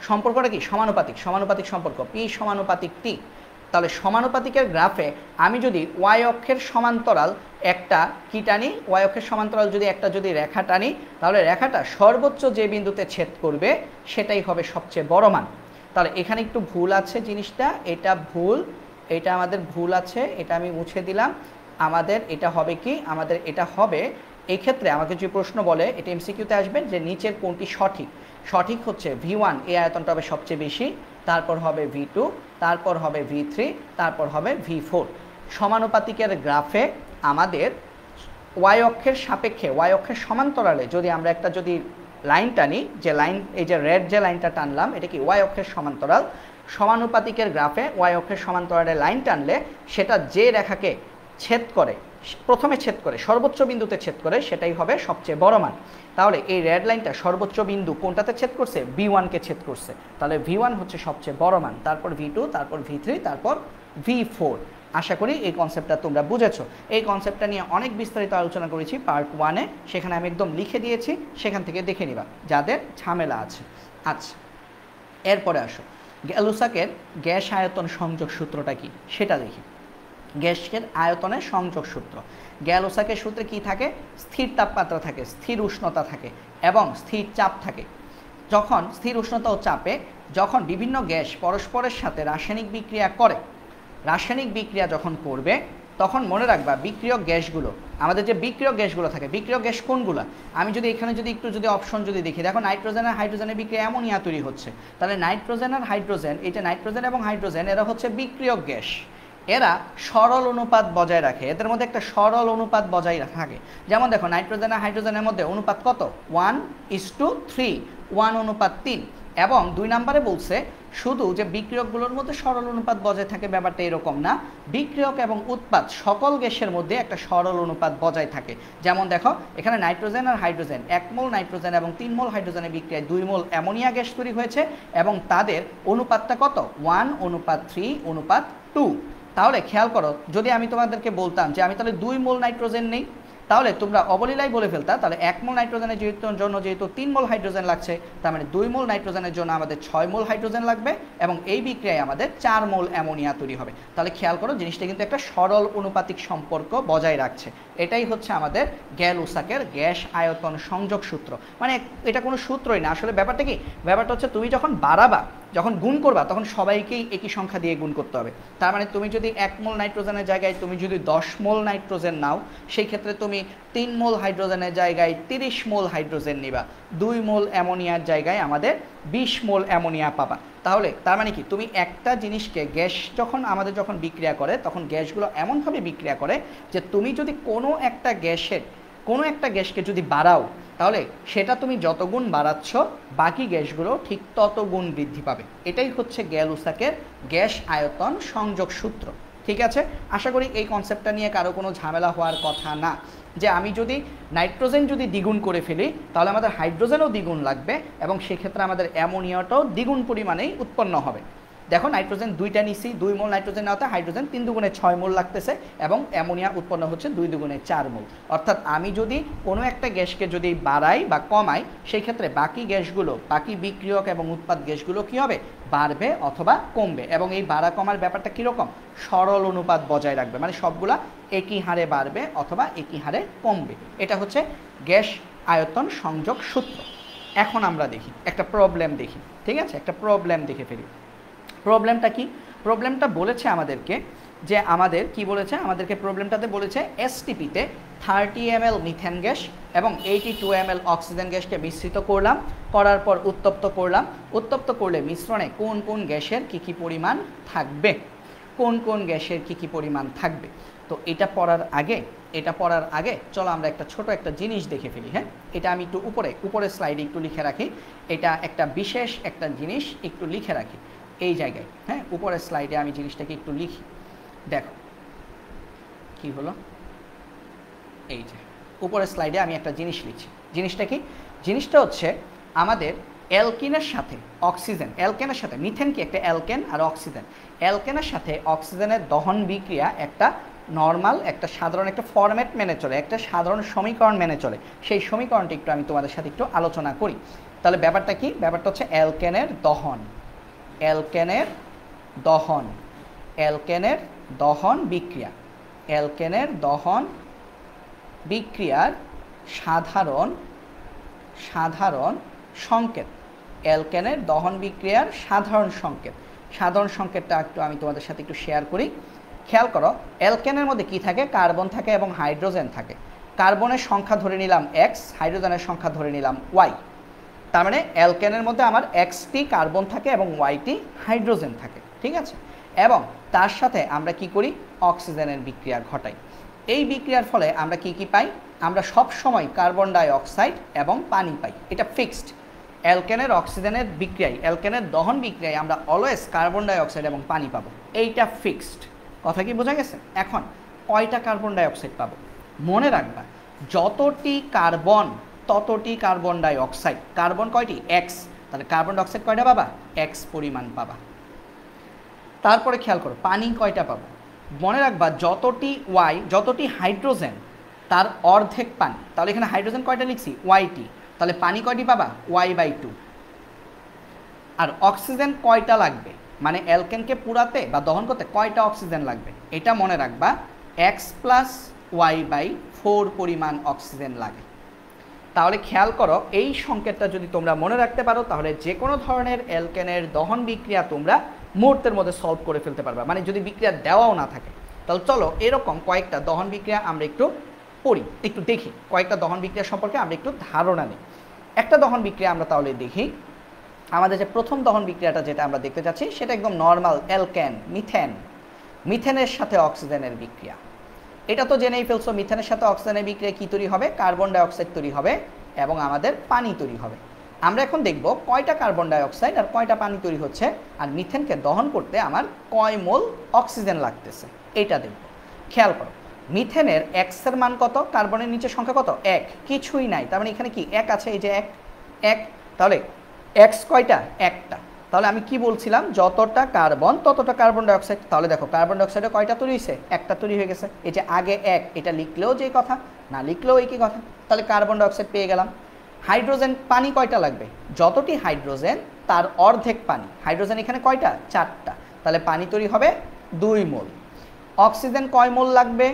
S1: সম্পর্কটা কি? সমানুপাতিক, সমানুপাতিক সম্পর্ক পি সমানুপাতিক টি। তাহলে সমানুপাতিকের গ্রাফে আমি যদি ওয়াই অক্ষের সমান্তরাল একটা কি টানি, ওয়াই অক্ষের সমান্তরাল যদি একটা রেখা টানি, তাহলে রেখাটা সর্বোচ্চ যে বিন্দুতে ছেদ করবে সেটাই হবে সবচেয়ে বড় মান। তাহলে এখানে একটু ভুল আছে জিনিসটা, এটা ভুল, এটা আমাদের ভুল আছে, এটা আমি মুছে দিলাম। আমাদের এটা হবে কি? আমাদের এটা হবে, এই ক্ষেত্রে আমাকে যে প্রশ্ন বলে, এটা এমসিকিউতে আসবে যে নিচের কোনটি সঠিক। সঠিক হচ্ছে V1, এই আয়তনটা হবে সবচেয়ে বেশি, তারপর হবে V2, তারপর হবে V3, তারপর হবে V4। সমানুপাতিকের গ্রাফে আমাদের ওয়াই অক্ষের সাপেক্ষে, ওয়াই অক্ষের সমান্তরালে যদি আমরা একটা লাইন টানি, যে লাইন, এই যে রেড যে লাইনটা টানলাম, এটা কি? ওয়াই অক্ষের সমান্তরাল। সমানুপাতিকের গ্রাফে ওয়াই অক্ষের সমান্তরালে লাইন টানলে সেটা যে রেখাকে ছেদ করে, প্রথমে ছেদ করে, সর্বোচ্চ বিন্দুতে ছেদ করে, সেটাই হবে সবচেয়ে বড় মান। তাহলে এই রেড লাইনটা সর্বোচ্চ বিন্দু কোনটাতে ছেদ করছে? V1-কে ছেদ করছে। তাহলে V1 হচ্ছে সবচেয়ে বড় মান, তারপর V2, তারপর V3, তারপর V4। আশা করি এই কনসেপ্টটা তোমরা বুঝেছো। এই কনসেপ্টটা নিয়ে অনেক বিস্তারিত আলোচনা করেছি পার্ট 1-এ, সেখানে আমি একদম লিখে দিয়েছি, সেখান থেকে দেখে নিবা যাদের ঝামেলা আছে। আচ্ছা, এরপরে আসো গ্যাল-উসাকের গ্যাস আয়তন সংযোগ সূত্রটা কি সেটা দেখি। গ্যাসের আয়তনের সংযোগ সূত্র। গ্যাল-উসাকের সূত্রে কি থাকে? স্থির তাপমাত্রা থাকে, স্থির উষ্ণতা থাকে এবং স্থির চাপ থাকে। যখন স্থির উষ্ণতা ও চাপে যখন বিভিন্ন গ্যাস পরস্পরের সাথে রাসায়নিক বিক্রিয়া করে, রাসায়নিক বিক্রিয়া যখন করবে, তখন মনে রাখবা বিক্রিয়ক গ্যাসগুলো, আমাদের যে বিক্রিয়ক গ্যাসগুলো থাকে, বিক্রিয়ক গ্যাস কোনগুলো? আমি যদি এখানে একটু অপশন দেখি, দেখো নাইট্রোজেন আর হাইড্রোজেনের বিক্রিয়া অ্যামোনিয়া তৈরি হচ্ছে। তাহলে নাইট্রোজেন আর হাইড্রোজেন, এই যে নাইট্রোজেন এবং হাইড্রোজেন, এরা হচ্ছে বিক্রিয়ক গ্যাস। এরা সরল অনুপাত বজায় রাখে, এদের মধ্যে একটা সরল অনুপাত বজায় থাকে। যেমন দেখো নাইট্রোজেন আর হাইড্রোজেনের মধ্যে অনুপাত কত? 1:3, 1:3। এবং 2 নম্বরে বলছে শুধু যে বিক্রিয়কগুলোর মধ্যে সরল অনুপাত বজায় থাকে ব্যাপারটা এরকম না, বিক্রিয়ক এবং উৎপাদ সকল গ্যাসের মধ্যে একটা সরল অনুপাত বজায় থাকে। যেমন দেখো এখানে নাইট্রোজেন আর হাইড্রোজেন, 1 মোল নাইট্রোজেন এবং 3 মোল হাইড্রোজেনের বিক্রিয়ায় 2 মোল অ্যামোনিয়া গ্যাস তৈরি হয়েছে, এবং তাদের অনুপাতটা কত? 1:3:2। তাহলে খেয়াল করো, যদি আমি তোমাদেরকে বলতাম যে আমি তাহলে 2 মোল নাইট্রোজেন নেই, তাহলে তোমরা অবলীলাই বলে ফেলতা তাহলে 1 মোল নাইট্রোজেনের জন্য যেহেতু 3 মোল হাইড্রোজেন লাগছে, তার মানে 2 মোল নাইট্রোজেনের জন্য আমাদের 6 মোল হাইড্রোজেন লাগবে এবং এই বিক্রিয়ায় আমাদের 4 মোল অ্যামোনিয়া তৈরি হবে। তাহলে খেয়াল করো, জিনিসটা কিন্তু একটা সরল অনুপাতিক সম্পর্ক বজায় রাখছে। এটাই হচ্ছে আমাদের গ্যাল-লুসাকের গ্যাস আয়তন সংযোগ সূত্র। মানে এটা কোনো সূত্রই না, আসলে ব্যাপারটা কি, ব্যাপারটা হচ্ছে তুমি যখন বাড়াবা, যখন গুণ করবা, তখন সবাইকেই একই সংখ্যা দিয়ে গুণ করতে হবে। তার মানে তুমি যদি 1 মোল নাইট্রোজেনের জায়গায় তুমি যদি 10 মোল নাইট্রোজেন নাও, সেই ক্ষেত্রে তুমি 3 মোল হাইড্রোজেনের জায়গায় 30 মোল হাইড্রোজেন নিবা, 2 মোল অ্যামোনিয়ার জায়গায় আমাদের 20 মোল অ্যামোনিয়া পাবা। তাহলে তার মানে কি, তুমি একটা জিনিসকে গ্যাস যখন বিক্রিয়া করে, তখন গ্যাসগুলো এমনভাবে বিক্রিয়া করে যে তুমি যদি কোনো একটা গ্যাসকে যদি বাড়াও, তাহলে সেটা তুমি যত গুণ বাড়াচ্ছ, বাকি গ্যাসগুলো ঠিক তত গুণ বৃদ্ধি পাবে। এটাই হচ্ছে গ্যাল-লুসাকের গ্যাস আয়তন সংযোগ সূত্র। ঠিক আছে, আশা করি এই কনসেপ্টটা নিয়ে কারো কোনো ঝামেলা হওয়ার কথা না, যে আমি যদি নাইট্রোজেন যদি দ্বিগুণ করে ফেলি, তাহলে আমাদের হাইড্রোজেনও দ্বিগুণ লাগবে এবং সেক্ষেত্রে আমাদের অ্যামোনিয়াটাও দ্বিগুণ পরিমাণেই উৎপন্ন হবে। দেখো, নাইট্রোজেন 2টা নিছি, 2 মোল নাইট্রোজেন নেওয়াতে হাইড্রোজেন 3 দুগুণে 6 মোল লাগতেছে এবং অ্যামোনিয়া উৎপন্ন হচ্ছে 2 দুগুণে 4 মোল। অর্থাৎ আমি যদি কোনো একটা গ্যাসকে যদি বাড়াই বা কমাই, সেই ক্ষেত্রে বাকি গ্যাসগুলো, বাকি বিক্রিয়ক এবং উৎপাদ গ্যাসগুলো কী হবে, বাড়বে অথবা কমবে। এবং এই বাড়া কমার ব্যাপারটা কীরকম, সরল অনুপাত বজায় রাখবে, মানে সবগুলা একই হারে বাড়বে অথবা একই হারে কমবে। এটা হচ্ছে গ্যাস আয়তন সংযোগ সূত্র। এখন আমরা দেখি একটা প্রবলেম দেখি। ঠিক আছে, একটা প্রবলেম দেখে ফেলি। প্রবলেমটা কি, প্রবলেমটা বলেছে আমাদেরকে যে আমাদেরকে প্রবলেমটাতে বলেছে এসটিপিতে 30 ml মিথেন গ্যাস এবং 82 ml অক্সিজেন গ্যাসকে মিশ্রিত করলাম, করার পর উত্তপ্ত করলাম। উত্তপ্ত করলে মিশ্রণে কোন কোন গ্যাসের কী পরিমাণ থাকবে, কী পরিমাণ থাকবে। তো এটা পড়ার আগে চলো আমরা ছোট একটা জিনিস দেখে ফেলি। হ্যাঁ, এটা আমি একটু উপরে স্লাইডে একটু লিখে রাখি। এটা একটা বিশেষ একটা জিনিস একটু লিখে রাখি এই জায়গায়। হ্যাঁ, উপরের স্লাইডে আমি জিনিসটাকে একটু লিখি। দেখো কি হলো, এই যে উপরের স্লাইডে আমি একটা জিনিস লিখছি। জিনিসটা কি, জিনিসটা হচ্ছে আমাদের অ্যালকিনের সাথে অক্সিজেন, অ্যালকেনের সাথে মিথেন কি একটা অ্যালকেন আর অক্সিজেন, অ্যালকেনের সাথে অক্সিজেনের দহন বিক্রিয়া একটা নর্মাল একটা সাধারণ একটা ফরম্যাট মেনে চলে, একটা সাধারণ সমীকরণ মেনে চলে। সেই সমীকরণটি একটু আমি তোমাদের সাথে একটু আলোচনা করি। তাহলে ব্যাপারটা কি, ব্যাপারটা হচ্ছে অ্যালকেনের দহন বিক্রিয়া, অ্যালকেনের দহন বিক্রিয়ার সাধারণ সংকেত, অ্যালকেনের দহন বিক্রিয়ার সাধারণ সংকেতটা একটু আমি তোমাদের সাথে একটু শেয়ার করি। খেয়াল করো, অ্যালকেনের মধ্যে কি থাকে, কার্বন থাকে এবং হাইড্রোজেন থাকে। কার্বনের সংখ্যা ধরে নিলাম x, হাইড্রোজেনের সংখ্যা ধরে নিলাম y। তার মানে অ্যালকেনের মধ্যে আমার xটি কার্বন থাকে এবং yটি হাইড্রোজেন থাকে। ঠিক আছে, এবং তার সাথে আমরা কি করি, অক্সিজেনের বিক্রিয়া ঘটাই। এই বিক্রিয়ার ফলে আমরা কি পাই, আমরা সব সময় কার্বন ডাই অক্সাইড এবং পানি পাই। এটা ফিক্সড। অ্যালকেনের অক্সিজেনের বিক্রিয়ায়, অ্যালকেনের দহন বিক্রিয়ায় আমরা অলওয়েজ কার্বন ডাই অক্সাইড এবং পানি পাবো। এইটা ফিক্সড। কথা কি বোঝা গেছে? এখন কয়টা কার্বন ডাই অক্সাইড পাবো, মনে রাখবা যতটি carbon ততটি carbon die oxide. Carbon কয়টি, x, তাহলে কার্বন ডাই অক্সাইড কয়টা পাবা, x পরিমাণ পাবা। তারপরে খেয়াল করো পানি কয়টা পাবো, মনে রাখবা যতটি হাইড্রোজেন তার অর্ধেক পানি। তাহলে এখানে হাইড্রোজেন কয়টা লিখছি, yt, তাহলে পানি কয়টি পাবা, y/2। আর অক্সিজেন কয়টা লাগবে, মানে অ্যালকেনকে পুরাতে বা দহন করতে কয়টা অক্সিজেন লাগবে, এটা মনে রাখবা x + y/4 পরিমাণ অক্সিজেন লাগে। তাহলে খেয়াল করো, এই সংকেতটা যদি তোমরা মনে রাখতে পারো, তাহলে যে কোনো ধরনের অ্যালকেনের দহন বিক্রিয়া তোমরা মুহূর্তের মধ্যে সলভ করে ফেলতে পারবা, মানে যদি বিক্রিয়া দেওয়াও না থাকে। তাহলে চলো এরকম কয়েকটা দহন বিক্রিয়া আমরা একটু পড়ি, একটু দেখি, কয়েকটা দহন বিক্রিয়া সম্পর্কে আমরা একটু ধারণা নিই। একটা দহন বিক্রিয়া আমরা তাহলে দেখি। আমাদের যে প্রথম দহন বিক্রিয়াটা যেটা আমরা দেখতে যাচ্ছি, সেটা একদম নর্মাল অ্যালকেন, মিথেনের সাথে অক্সিজেনের বিক্রিয়া। এটা তো জেনেই ফেলছো, মিথেনের সাথে অক্সিজেনের বিক্রিয়া কী তৈরি হবে, কার্বন ডাই অক্সাইড তৈরি হবে এবং আমাদের পানি তৈরি হবে। আমরা এখন দেখব কয়টা কার্বন ডাই অক্সাইড আর কয়টা পানি তৈরি হচ্ছে, আর মিথেনকে দহন করতে আমার কয় মোল অক্সিজেন লাগতেছে, এইটা দেখব। খেয়াল করো, মিথেনের x এর মান কত, কার্বনের নিচে সংখ্যা কত, 1, কিছুই নাই। তার মানে এখানে কি 1 আছে, এই যে 1, তাহলে x কয়টা, একটা। তাহলে আমি কি বলছিলাম, যতটা কার্বন ততটা কার্বন ডাইঅক্সাইড। তাহলে দেখো কার্বন ডাইঅক্সাইডে কয়টা তৈরি হয়েছে, একটা তৈরি হয়ে গেছে। এই যে আগে এক, এটা লিখলেও যে কথা, না লিখলেও একই কথা। তাহলে কার্বন ডাইঅক্সাইড পেয়ে গেলাম। হাইড্রোজেন পানি কয়টা লাগবে, যতটি হাইড্রোজেন তার অর্ধেক পানি। হাইড্রোজেন এখানে কয়টা, 4টা, তাহলে পানি তৈরি হবে 2 মোল। অক্সিজেন কয় মোল লাগবে,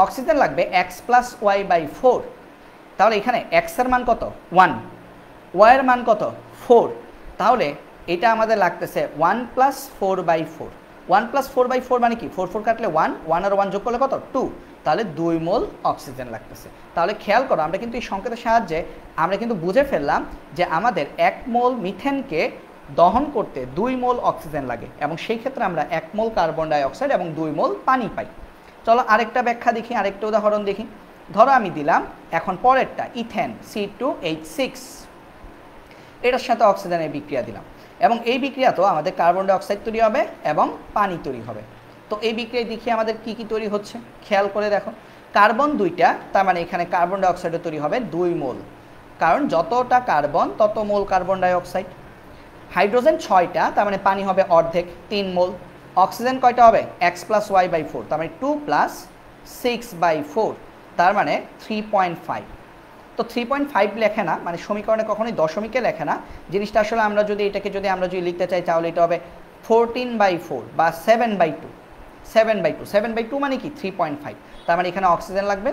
S1: অক্সিজেন লাগবে x+y/4। তাহলে এখানে x এর মান কত, 1, y এর মান কত, 4। তাহলে এটা আমাদের লাগতেছে 1+4/4। 1+4/4 মানে কি, 4 4 কাটলে 1, 1 আর 1 যোগ করলে কত, 2। তাহলে 2 মোল অক্সিজেন লাগতেছে। তাহলে খেয়াল করো, আমরা কিন্তু এই সংকেতের সাহায্যে আমরা কিন্তু বুঝে ফেললাম যে আমাদের 1 মোল মিথেনকে দহন করতে 2 মোল অক্সিজেন লাগে, এবং সেই ক্ষেত্রে আমরা 1 মোল কার্বন ডাইঅক্সাইড এবং 2 মোল পানি পাই। চলো আরেকটা ব্যাখ্যা দেখি, আরেকটা উদাহরণ দেখি। ধরো আমি দিলাম এখন পরেরটা, ইথেন C2H6, এটার সাথে অক্সিজেনের বিক্রিয়া দিলাম, এবং এই বিক্রিয়া তো আমাদের কার্বন ডাইঅক্সাইড তৈরি হবে এবং পানি তৈরি হবে। তো এই বিক্রিয়ায় দেখি আমাদের কি কি তৈরি হচ্ছে, খেয়াল করে দেখো। কার্বন 2টা, তার মানে এখানে কার্বন ডাইঅক্সাইডও তৈরি হবে 2 মোল, কারণ যতটা কার্বন তত মোল কার্বন ডাইঅক্সাইড। হাইড্রোজেন 6টা, তার মানে পানি হবে অর্ধেক, 3 মোল। অক্সিজেন কয়টা হবে, x+y/4, তার মানে 2 + 6/4, তার মানে 3.5। তো 3.5 লেখে না, মানে সমীকরণে কখনোই দশমিকে লেখে না জিনিসটা। আসলে আমরা যদি এটাকে আমরা যদি লিখতে চাই, তাহলে এটা হবে 14/4 বা 7/2। 7/2 মানে কি 3.5, তার মানে এখানে অক্সিজেন লাগবে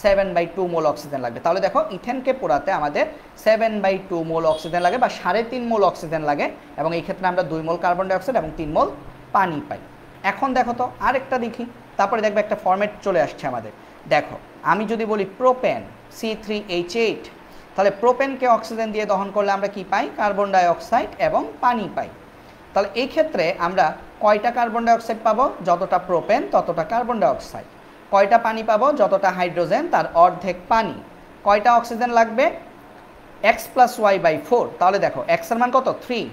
S1: 7/2 মোল অক্সিজেন লাগবে। তাহলে দেখো ইথেনকে পোড়াতে আমাদের 7/2 মোল অক্সিজেন লাগে, বা 3.5 মোল অক্সিজেন লাগে, এবং এই ক্ষেত্রে আমরা 2 মোল কার্বন ডাইঅক্সাইড এবং 3 মোল পানি পাই। এখন দেখো তো আরেকটা দেখি, তারপরে দেখবে একটা ফরম্যাট চলে আসছে আমাদের। দেখো আমি যদি বলি প্রোপেন C3H8, তাহলে প্রোপেনকে অক্সিজেন দিয়ে দহন করলে আমরা কি পাই, কার্বন ডাইঅক্সাইড এবং পানি পাই। তাহলে এই ক্ষেত্রে আমরা কয়টা কার্বন ডাইঅক্সাইড পাবো, যতটা প্রোপেন ততটা কার্বন ডাইঅক্সাইড। কয়টা পানি পাবো, যতটা হাইড্রোজেন তার অর্ধেক পানি। কয়টা অক্সিজেন লাগবে, x+y/4। তাহলে দেখো x এর মান কত, 3,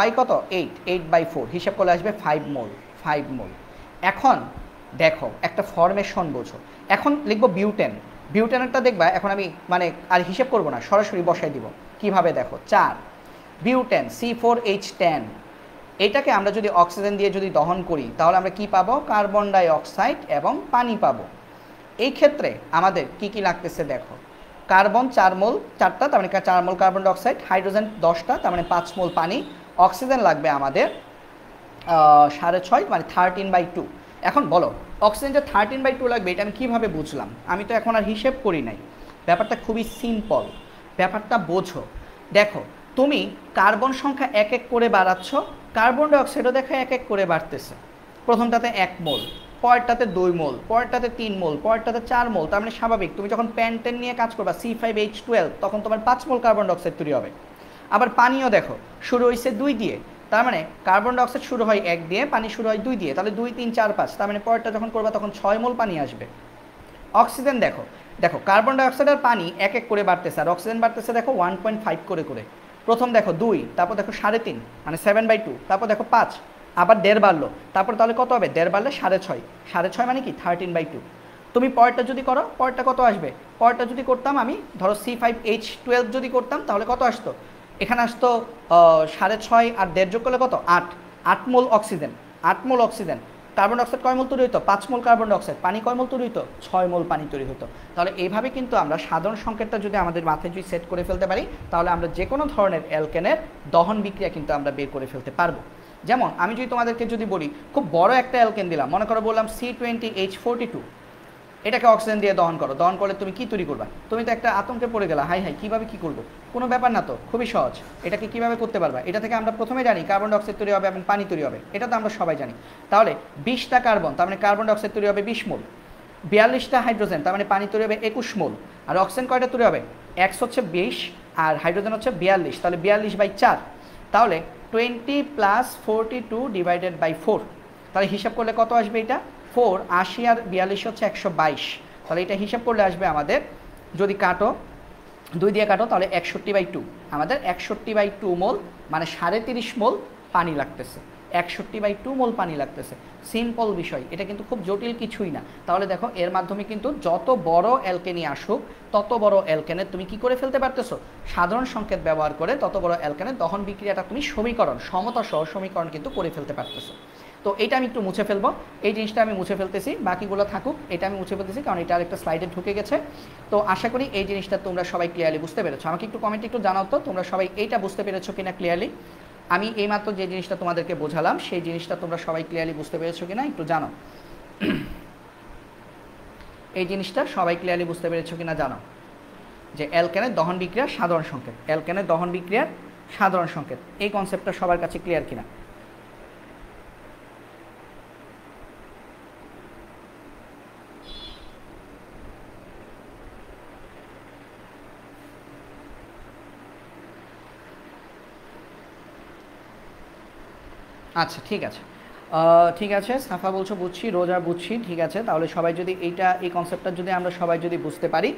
S1: y কত, 8, 8/4, হিসাব করলে আসবে 5 মোল, 5 মোল। এখন দেখো একটা ফরমেশন বোঝো। এখন লিখবো বিউটেন, বিউটেনেরটা দেখবা এখন আমি মানে আর হিসেব করব না, সরাসরি বসাই দিব। কিভাবে দেখো, 4 বিউটেন C4H10, এটাকে আমরা যদি অক্সিজেন দিয়ে যদি দহন করি, তাহলে আমরা কি পাবো, কার্বন ডাই অক্সাইড এবং পানি পাবো। এই ক্ষেত্রে আমাদের কি কি লাগতেছে দেখো, কার্বন 4 মোল, 4টা, তার মানে 4 মোল কার্বন ডাই অক্সাইড, হাইড্রোজেন 10টা, তার মানে 5 মোল পানি। অক্সিজেন লাগবে আমাদের 6.5, মানে 13/2। এখন বলো অক্সিজেন যে 13/2 লাগবে, এটা আমি কীভাবে বুঝলাম, আমি তো এখন আর হিসেব করি নাই। ব্যাপারটা খুবই সিম্পল, ব্যাপারটা বোঝো। দেখো তুমি কার্বন সংখ্যা এক এক করে বাড়াচ্ছ, কার্বন ডাইঅক্সাইডও দেখো এক এক করে বাড়তেছে। প্রথমটাতে 1 মোল, পরেরটাতে 2 মোল, পরেরটাতে 3 মোল, পরেরটাতে 4 মোল। তার মানে স্বাভাবিক তুমি যখন প্যান্টেন নিয়ে কাজ করবা C5H12, তখন তোমার 5 মোল কার্বন ডাইঅক্সাইড তৈরি হবে। আবার পানিও দেখো শুরু হয়েছে 2 দিয়ে, তার মানে কার্বন ডাইঅক্সাইড শুরু হয় 1 দিয়ে, পানি শুরু হয় 2 দিয়ে, তাহলে 2 3 4 5, তার মানে পরেরটা যখন করবা তখন 6 মোল পানি আসবে। অক্সিজেন দেখো, দেখো কার্বন ডাইঅক্সাইড আর পানি এক এক করে বাড়তেছে, আর অক্সিজেন বাড়তেছে দেখো 1.5 করে করে। প্রথম দেখো 2, তারপর দেখো 3.5, মানে 7/2, তারপর দেখো 5, আবার 1.5 বাড়লো, তারপর তাহলে কত হবে, 1.5 বাড়লে 6.5, 6.5 মানে কি 13/2। তুমি পরেরটা যদি করো, পরেরটা কত আসবে, পরেরটা যদি করতাম আমি ধরো C5H12 যদি করতাম, তাহলে কত আসতো, এখানে আসতো 6.5 আর 1.5 যোগ করলে কত, 8 মোল অক্সিজেন। 8 মোল অক্সিজেন, কার্বন ডাইঅক্সাইড কয় মোল তৈরি হতো, 5 মোল কার্বন ডাইঅক্সাইড, পানি কয় মোল তৈরি হতো, 6 মোল পানি তৈরি হতো। তাহলে এইভাবে কিন্তু আমরা সাধারণ সংকেতটা যদি আমাদের মাথায় যদি সেট করে ফেলতে পারি, তাহলে আমরা যে কোনো ধরনের অ্যালকেনের দহন বিক্রিয়া কিন্তু আমরা বের করে ফেলতে পারবো। যেমন আমি যদি তোমাদেরকে যদি বলি খুব বড় একটা অ্যালকেন দিলাম, মনে করো বললাম C20H42, এটাকে অক্সিজেন দিয়ে দহন করো, দহন করলে তুমি কি তৈরি করবা, তুমি তো একটা আতঙ্কে পড়ে গেলা, হাই হাই কীভাবে কী করবো, কোনো ব্যাপার না তো, খুবই সহজ। এটাকে কীভাবে করতে পারবা, এটা থেকে আমরা প্রথমে জানি কার্বন ডাইঅক্সাইড তৈরি হবে এবং পানি তৈরি হবে, এটা তো আমরা সবাই জানি। তাহলে 20টা কার্বন, তার মানে কার্বন ডাইঅক্সাইড তৈরি হবে 20 মোল। 42টা হাইড্রোজেন, তার মানে পানি তৈরি হবে 21 মোল। আর অক্সিজেন কয়টা তৈরি হবে, X হচ্ছে 20 আর হাইড্রোজেন হচ্ছে 42, তাহলে 42/4, তাহলে 20 + 42 / 4, তাহলে হিসাব করলে কত আসবে, এটা 4, 80 আর 42 হচ্ছে 122, তাহলে এটা হিসাব করলে আসবে আমাদের, যদি কাটো 2 দিয়ে কাটো, তাহলে 61/2, আমাদের 61/2 মোল, মানে 30.5 মোল পানি লাগতেছে। 61/2 মোল পানি লাগতেছে। সিম্পল বিষয়, এটা কিন্তু খুব জটিল কিছুই না। তাহলে দেখো এর মাধ্যমে কিন্তু যত বড় অ্যালকেনি আসুক তত বড় অ্যালকেনের তুমি কি করে ফেলতে পারতেছো, সাধারণ সংকেত ব্যবহার করে তত বড় অ্যালকেনের দহন বিক্রিয়াটা তুমি সমীকরণ, সমতা সহ সমীকরণ কিন্তু করে ফেলতে পারতেছো। তো এটা আমি একটু মুছে ফেলবো, এই জিনিসটা আমি মুছে ফেলতেছি, বাকিগুলো থাকুক, এটা আমি মুছে ফেলতেছি কারণ এটা আরেকটা স্লাইডে ঢুকে গেছে। তো আশা করি এই জিনিসটা তোমরা সবাই ক্লিয়ারলি বুঝতে পেরেছো। আমাকে একটু কমেন্টে একটু জানাও তো তোমরা সবাই এইটা বুঝতে পেরেছো কিনা ক্লিয়ারলি। আমি এইমাত্র যে জিনিসটা তোমাদেরকে বোঝালাম সেই জিনিসটা তোমরা সবাই ক্লিয়ারলি বুঝতে পেরেছো কিনা একটু জানাও। এই জিনিসটা সবাই ক্লিয়ারলি বুঝতে পেরেছো কিনা জানাও, যে অ্যালকেনের দহন বিক্রিয়ার সাধারণ সংকেত, অ্যালকেনের দহন বিক্রিয়ার সাধারণ সংকেত, এই কনসেপ্টটা সবার কাছে ক্লিয়ার কিনা। আচ্ছা ঠিক আছে, ঠিক আছে সাফা বলছো বুঝছি, রোজা বুঝছি, ঠিক আছে। তাহলে সবাই যদি এই কনসেপ্টটা যদি আমরা সবাই যদি বুঝতে পারি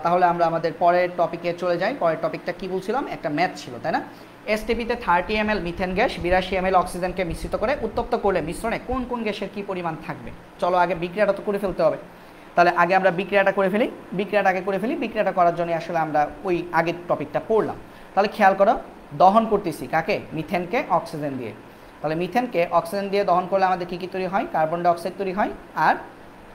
S1: তাহলে আমরা আমাদের পরের টপিকে চলে যাই। পরের টপিকটা কি বলছিলাম, একটা ম্যাথ ছিল তাই না। এসটিপিতে 30 ml মিথেন গ্যাস 82 ml অক্সিজেনকে মিশ্রিত করে উত্তপ্ত করলে মিশ্রণে কোন কোন গ্যাসের কী পরিমাণ থাকবে। চলো আগে বিক্রিয়াটা তো করে ফেলতে হবে, তাহলে আগে আমরা বিক্রিয়াটা করে ফেলি। বিক্রিয়াটা করার জন্য আসলে আমরা ওই আগের টপিকটা পড়লাম। তাহলে খেয়াল করো, দহন করতেছি কাকে, মিথেনকে অক্সিজেন দিয়ে। তাহলে মিথেনকে অক্সিজেন দিয়ে দহন করলে আমাদের কী কী তৈরি হয়, কার্বন ডাইঅক্সাইড তৈরি হয় আর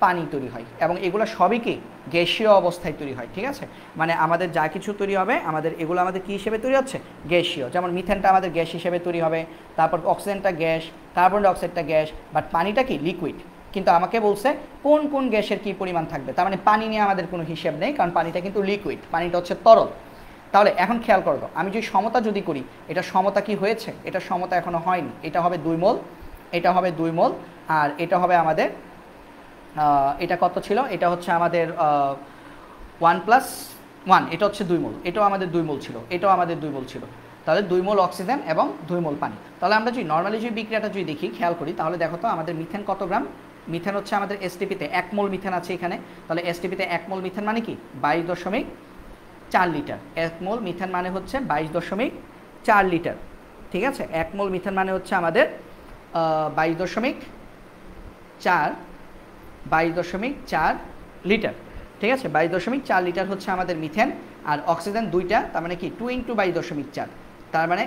S1: পানি তৈরি হয়, এবং এগুলো সবই কি গ্যাসীয় অবস্থায় তৈরি হয়। ঠিক আছে, মানে আমাদের যা কিছু তৈরি হবে এগুলো আমাদের কী হিসেবে তৈরি হচ্ছে, গ্যাসীয়। যেমন মিথেনটা আমাদের গ্যাস হিসেবে তৈরি হবে, তারপর অক্সিজেনটা গ্যাস, কার্বন ডাইঅক্সাইডটা গ্যাস, বাট পানিটা কি লিকুইড। কিন্তু আমাকে বলছে কোন কোন গ্যাসের কী পরিমাণ থাকবে, তার মানে পানি নিয়ে আমাদের কোনো হিসেব নেই, কারণ পানিটা কিন্তু লিকুইড, পানিটা হচ্ছে তরল। তাহলে এখন খেয়াল করবো, আমি যদি সমতা যদি করি, এটা সমতা কি হয়েছে, এটা সমতা এখনো হয়নি। এটা হবে 2 মোল, এটা হবে 2 মোল, আর এটা হবে আমাদের এটা কত ছিল, এটা হচ্ছে আমাদের 1+1, এটা হচ্ছে 2 মোল, এটাও আমাদের 2 মোল ছিল, এটাও আমাদের 2 মোল ছিল। তাহলে 2 মোল অক্সিজেন এবং 2 মোল পানি। তাহলে আমরা যদি নর্মালি যদি বিক্রিয়াটা যদি দেখি, খেয়াল করি, তাহলে দেখো তো আমাদের মিথেন কত গ্রাম। মিথেন হচ্ছে আমাদের এসটিপিতে 1 মোল মিথেন আছে এখানে। তাহলে এসটিপিতে 1 মোল মিথেন মানে কি 22.4 লিটার। 1 মোল মিথেন মানে হচ্ছে 22.4 লিটার। ঠিক আছে, 1 মোল মিথেন মানে হচ্ছে আমাদের 22.4 লিটার। ঠিক আছে, 22.4 লিটার হচ্ছে আমাদের মিথেন, আর অক্সিজেন 2টা, তার মানে কি 2 × 22.4, তার মানে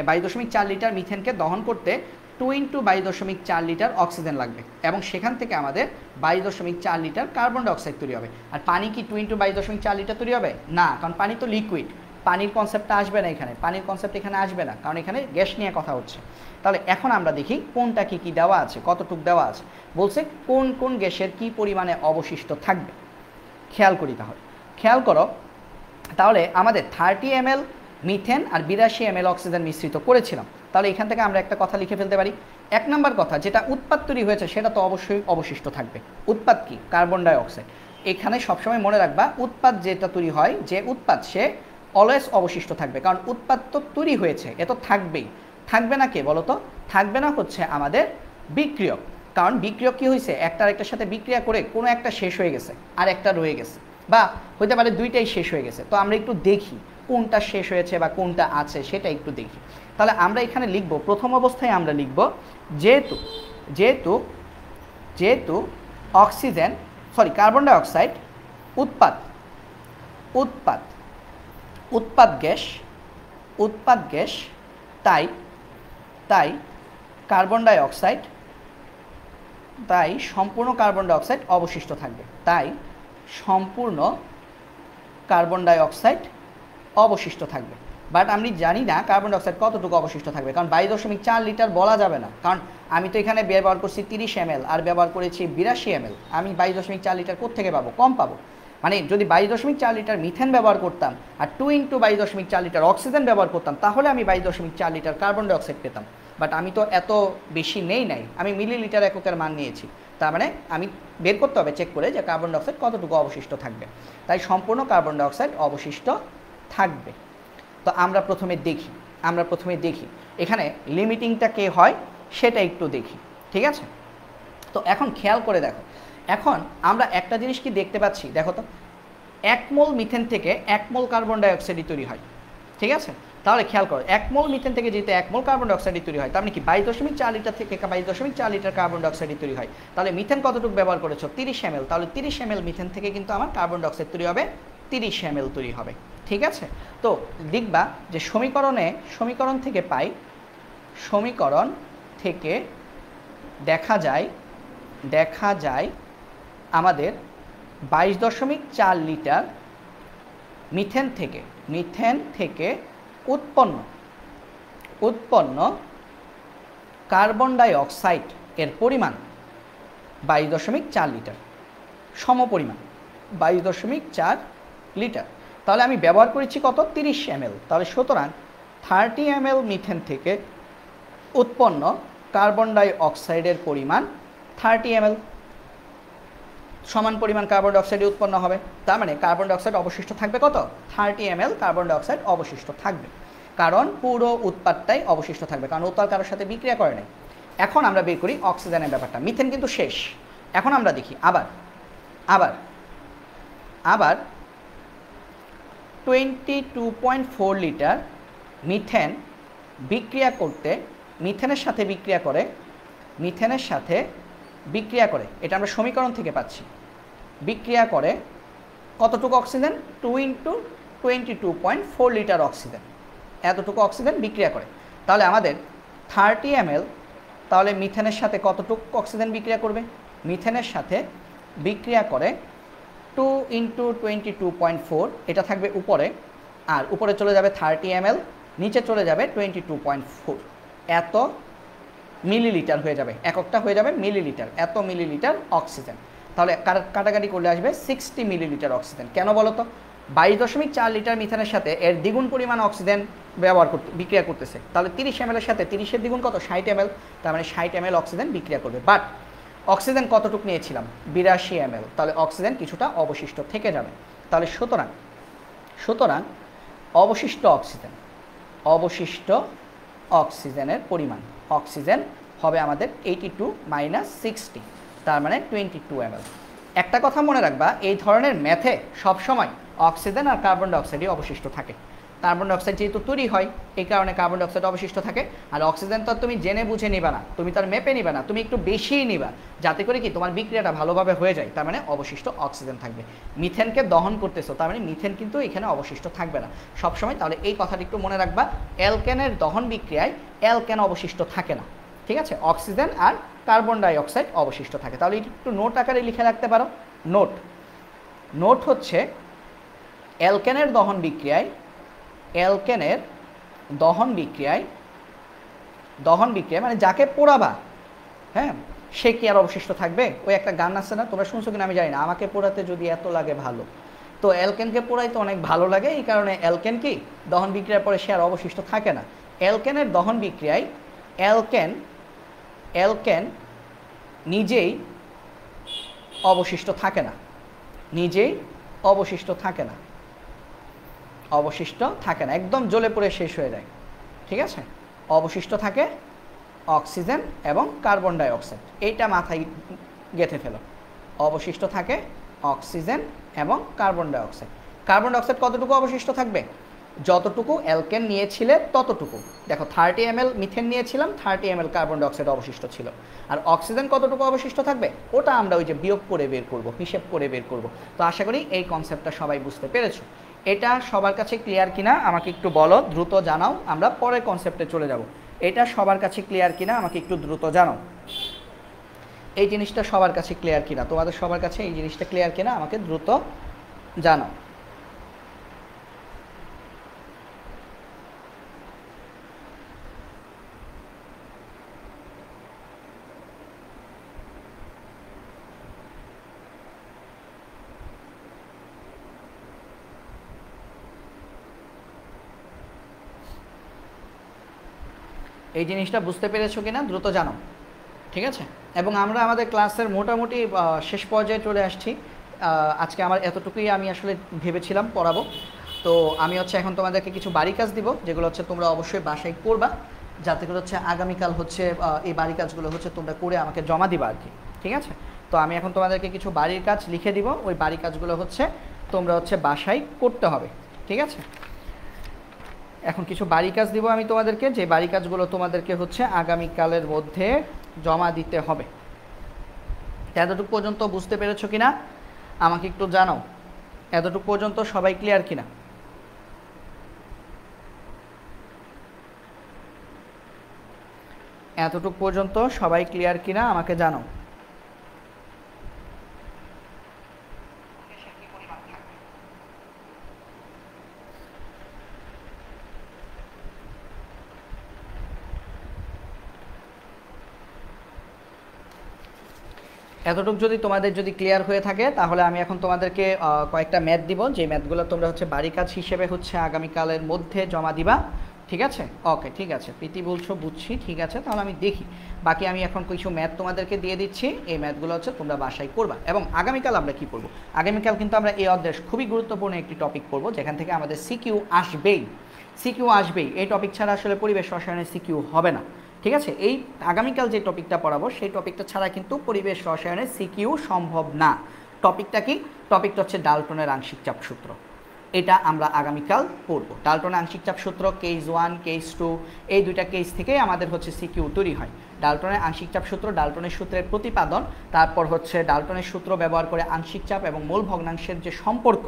S1: 22.4 লিটার মিথেনকে দহন করতে 2 × 22.4 লিটার অক্সিজেন লাগবে, এবং সেখান থেকে আমাদের 22.4 লিটার কার্বন ডাইঅক্সাইড তৈরি হবে। আর পানি কি 2 × 22.4 লিটার তৈরি হবে না, কারণ পানি তো লিকুইড, পানির কনসেপ্টটা আসবে না এখানে, পানির কনসেপ্ট এখানে আসবে না, কারণ এখানে গ্যাস নিয়ে কথা হচ্ছে। তাহলে এখন আমরা দেখি কোনটা কি কি দেওয়া আছে, কতটুক দেওয়া আছে, বলছে কোন কোন গ্যাসের কি পরিমাণে অবশিষ্ট থাকবে। খেয়াল করি, তাহলে খেয়াল করো, তাহলে আমাদের 30 ml মিথেন আর 82 ml অক্সিজেন মিশ্রিত করেছিলাম। তাহলে এখান থেকে আমরা একটা কথা লিখে ফেলতে পারি। 1 নম্বর কথা, যেটা উৎপাদ তৈরি হয়েছে সেটা তো অবশ্যই অবশিষ্ট থাকবে। উৎপাদ কি, কার্বন ডাইঅক্সাইড। এখানে সবসময় মনে রাখবা, উৎপাদ যেটা তৈরি হয়, যে উৎপাদ সে অলওয়েজ অবশিষ্ট থাকবে, কারণ উৎপাদ তো তৈরি হয়েছে, এ তো থাকবেই। থাকবে না কে বলো তো, থাকবে না হচ্ছে আমাদের বিক্রিয়ক, কারণ বিক্রিয়ক কি হয়েছে, একটা আরেকটার সাথে বিক্রিয়া করে কোনো একটা শেষ হয়ে গেছে আর একটা রয়ে গেছে, বা হতে পারে দুইটাই শেষ হয়ে গেছে। তো আমরা একটু দেখি কোনটা শেষ হয়েছে বা কোনটা আছে, সেটা একটু দেখি। তাহলে আমরা এখানে লিখব, প্রথম অবস্থায় আমরা লিখব যেহেতু অক্সিজেন কার্বন ডাইঅক্সাইড উৎপাদ গ্যাস, তাই কার্বন ডাইঅক্সাইড, তাই সম্পূর্ণ কার্বন ডাইঅক্সাইড অবশিষ্ট থাকবে, বাট আমি জানি না কার্বন ডাইঅক্সাইড কতটুকু অবশিষ্ট থাকবে, কারণ 22.4 লিটার বলা যাবে না, কারণ আমি তো এখানে ব্যবহার করছি 30 ml আর ব্যবহার করেছি 82 ml। আমি 22.4 লিটার কোত্থেকে পাবো, কম পাবো। মানে যদি 22.4 লিটার মিথেন ব্যবহার করতাম আর 2 × 22.4 লিটার অক্সিজেন ব্যবহার করতাম, তাহলে আমি 22.4 লিটার কার্বন ডাইঅক্সাইড পেতাম। বাট আমি তো এত বেশি নাই, আমি মিলিলিটার এককের মান নিয়েছি। তার মানে আমি বের করতে হবে চেক করে যে কার্বন ডাইঅক্সাইড কতটুকু অবশিষ্ট থাকবে। তাই সম্পূর্ণ কার্বন ডাইঅক্সাইড অবশিষ্ট থাকবে। তো আমরা প্রথমে দেখি এখানে লিমিটিংটা কে হয় সেটা একটু দেখি, ঠিক আছে। তো এখন খেয়াল করে দেখো, এখন আমরা একটা জিনিস কি দেখতে পাচ্ছি, দেখো তো 1 মোল মিথেন থেকে 1 মোল কার্বন ডাইঅক্সাইড তৈরি হয়, ঠিক আছে। তাহলে খেয়াল করো 1 মোল মিথেন থেকে যেহেতু 1 মোল কার্বন ডাইঅক্সাইড তৈরি হয়, তার মানে কি 22.4 লিটার থেকে 22.4 লিটার কার্বন ডাইঅক্সাইড তৈরি হয়। তাহলে মিথেন কতটুকু ব্যবহার করেছো? 30 ml। তাহলে 30 ml মিথেন থেকে কিন্তু আমার কার্বন ডাইঅক্সাইড তৈরি হবে 30 ml তৈরি হবে। ঠিক আছে, তো দেখবা যে সমীকরণ থেকে পাই, সমীকরণ থেকে দেখা যায় আমাদের 22.4 লিটার মিথেন থেকে উৎপন্ন কার্বন ডাই অক্সাইড এর পরিমাণ 22.4 লিটার, সমপরিমাণ 22.4 লিটার। তাহলে আমি ব্যবহার করেছি কত? 30 ml। তাহলে সুতরাং 30 ml মিথেন থেকে উৎপন্ন কার্বন ডাই অক্সাইডের পরিমাণ 30 ml, সমান পরিমাণ কার্বন ডাইঅক্সাইড উৎপন্ন হবে। তার মানে কার্বন ডাইঅক্সাইড অবশিষ্ট থাকবে কত? 30 ml কার্বন ডাইঅক্সাইড অবশিষ্ট থাকবে, কারণ পুরো উৎপাদটাই অবশিষ্ট থাকবে, কারণ উৎপাদ কারোর সাথে বিক্রিয়া করে নাই। এখন আমরা বের করি অক্সিজেনের ব্যাপারটা। মিথেন কিন্তু শেষ। এখন আমরা দেখি আবার 22.4 লিটার মিথেন বিক্রিয়া করতে, মিথেনের সাথে বিক্রিয়া করে, এটা আমরা সমীকরণ থেকে পাচ্ছি, বিক্রিয়া করে কতটুকু অক্সিজেন? 2 × 22.4 লিটার অক্সিজেন, এতটুকু অক্সিজেন বিক্রিয়া করে। তাহলে আমাদের 30 ml, তাহলে মিথেনের সাথে কতটুকু অক্সিজেন বিক্রিয়া করবে? মিথেনের সাথে বিক্রিয়া করে 2 × 22.4, এটা থাকবে উপরে, আর উপরে চলে যাবে 30 ml, নিচে চলে যাবে 22.4, এত মিলিলিটার হয়ে যাবে, এককটা হয়ে যাবে মিলিলিটার, এত মিলিলিটার অক্সিজেন। তাহলে কাটাকাটি করলে আসবে 60 মিলিলিটার অক্সিজেন। কেন বলো তো? 22.4 লিটার মিথেনের সাথে এর দ্বিগুণ পরিমাণ অক্সিজেন বিক্রিয়া করতেছে। তাহলে 30 ml এর সাথে 30-এর দ্বিগুণ কত? 60 ml, তার মানে 60 ml অক্সিজেন বিক্রিয়া করবে। বাট অক্সিজেন কতটুকু নিয়েছিলাম? 82 ml, তাহলে অক্সিজেন কিছুটা অবশিষ্ট থেকে যাবে। তাহলে সুতরাং অবশিষ্ট অক্সিজেনের পরিমাণ, অক্সিজেন হবে আমাদের 82 - 60, তার মানে 22 ml। একটা কথা মনে রাখবা, এই ধরনের ম্যাথে সবসময় অক্সিজেন আর কার্বন ডাইঅক্সাইডই অবশিষ্ট থাকে। কার্বন ডাইঅক্সাইড যেহেতু তৈরি হয়, এই কারণে কার্বন ডাইঅক্সাইড অবশিষ্ট থাকে। আর অক্সিজেন তো তুমি জেনে বুঝে নিবা না, তুমি তার মেপে নিবা না, তুমি একটু বেশিই নিবা, যাতে করে কি তোমার বিক্রিয়াটা ভালোভাবে হয়ে যায়, তার মানে অবশিষ্ট অক্সিজেন থাকবে। মিথেনকে দহন করতেছো, তার মানে মিথেন কিন্তু এখানে অবশিষ্ট থাকবে না সবসময়। তাহলে এই কথাটা একটু মনে রাখবা, অ্যালকেনের দহন বিক্রিয়ায় অ্যালকেন অবশিষ্ট থাকে না। ঠিক আছে, অক্সিজেন আর কার্বন ডাই অক্সাইড অবশিষ্ট থাকে। তাহলে একটু নোট আকারে লিখে রাখতে পারো। নোট হচ্ছে অ্যালকেনের দহন বিক্রিয়ায় মানে যাকে পোড়াবা, হ্যাঁ, সে কি আর অবশিষ্ট থাকবে? ওই একটা গান আছে না, তোমরা শুনছো কিনা আমি জানি না, আমাকে পোড়াতে যদি এত লাগে ভালো। তো অ্যালকেনকে পোড়াইতে অনেক ভালো লাগে, এই কারণে অ্যালকেন কি দহন বিক্রিয়ার পরে সে আর অবশিষ্ট থাকে না। অ্যালকেনের দহন বিক্রিয়ায় অ্যালকেন নিজেই অবশিষ্ট থাকে না, একদম জ্বলে পড়ে শেষ হয়ে যায়। ঠিক আছে, অবশিষ্ট থাকে অক্সিজেন এবং কার্বন ডাই অক্সাইড, এইটা মাথায় গেঁথে ফেলো। অবশিষ্ট থাকে অক্সিজেন এবং carbon die oxide. Carbon die oxide কতটুকু অবশিষ্ট থাকবে? যতটুকু অ্যালকেন নিয়েছিলে ততটুকু। দেখো 30 ml মিথেন নিয়েছিলাম, 30 ml কার্বন ডাই অক্সাইড অবশিষ্ট ছিল। আর অক্সিজেন কতটুকু অবশিষ্ট থাকবে ওটা আমরা ওই যে বিয়োগ করে বের করব, হিসেব করে বের করব। তো আশা করি এই কনসেপ্টটা সবাই বুঝতে পেরেছো। এটা সবার কাছে ক্লিয়ার কিনা আমাকে একটু বলো, দ্রুত জানাও, আমরা পরের কনসেপ্টে চলে যাব। এটা সবার কাছে ক্লিয়ার কিনা আমাকে একটু দ্রুত জানাও। এই জিনিসটা সবার কাছে ক্লিয়ার কিনা, তোমাদের সবার কাছে এই জিনিসটা ক্লিয়ার কিনা আমাকে দ্রুত জানাও। এই জিনিসটা বুঝতে পেরেছো কিনা দ্রুত জানাও, ঠিক আছে? এবং আমরা আমাদের ক্লাসের মোটামুটি শেষ পর্যায়ে চলে আসছি। আজকে আমার এতটুকুই আমি আসলে ভেবেছিলাম পড়াবো। তো আমি হচ্ছে এখন তোমাদেরকে কিছু বাড়ি কাজ দিব, যেগুলো হচ্ছে তোমরা অবশ্যই বাসায় করবা, যাতে করে হচ্ছে আগামীকাল হচ্ছে এই বাড়ি কাজগুলো হচ্ছে তোমরা করে আমাকে জমা দিবা আর কি, ঠিক আছে? তো আমি এখন তোমাদেরকে কিছু বাড়ির কাজ লিখে দিব, ওই বাড়ি কাজগুলো হচ্ছে তোমরা হচ্ছে বাসায় করতে হবে, ঠিক আছে? এখন কিছু বাড়ি কাজ দিব আমি তোমাদেরকে, যে বাড়ি কাজগুলো তোমাদেরকে হচ্ছে আগামীকালের মধ্যে জমা দিতে হবে। এতটুকু পর্যন্ত বুঝতে পেরেছো কিনা আমাকে একটু জানাও। এতটুকু পর্যন্ত সবাই ক্লিয়ার কিনা? এতটুকু পর্যন্ত সবাই ক্লিয়ার কিনা আমাকে জানাও। এতটুকু যদি তোমাদের যদি ক্লিয়ার হয়ে থাকে তাহলে আমি এখন তোমাদেরকে কয়েকটা ম্যাথ দিব, যে ম্যাথগুলো তোমরা হচ্ছে বাড়ি কাজ হিসেবে হচ্ছে আগামীকালের মধ্যে জমা দিবা। ঠিক আছে? ওকে, ঠিক আছে। প্রীতি বলছো বুঝছি, ঠিক আছে। তাহলে আমি দেখি, বাকি আমি এখন কিছু ম্যাথ তোমাদেরকে দিয়ে দিচ্ছি, এই ম্যাথগুলো হচ্ছে তোমরা বাসায় করবা। এবং আগামীকাল আমরা কি করব? আগামীকাল কিন্তু আমরা এই অধ্যায় খুবই গুরুত্বপূর্ণ একটি টপিক পড়বো, যেখান থেকে আমাদের সিকিউ আসবেই। সিকিউ আসবেই, এই টপিক ছাড়া আসলে পরিবেশ রসায়নের সিকিউ হবে না। ঠিক আছে? এই আগামীকাল যে টপিকটা পড়াবো সেই টপিকটা ছাড়া কিন্তু পরিবেশ রসায়নের সিকিউ সম্ভব না। টপিকটা কি? টপিকটা হচ্ছে ডাল্টনের আংশিক চাপ সূত্র। এটা আমরা আগামীকাল পড়ব। ডাল্টনের আংশিক চাপ সূত্র কেস 1 কেস 2 এই দুইটা কেস থেকেই আমাদের হচ্ছে সিকিউ তৈরি হয়। ডাল্টনের আংশিক চাপ সূত্র, ডাল্টনের সূত্রের প্রতিপাদন, তারপর হচ্ছে ডাল্টনের সূত্র ব্যবহার করে আংশিক চাপ এবং মূল ভগ্নাংশের যে সম্পর্ক,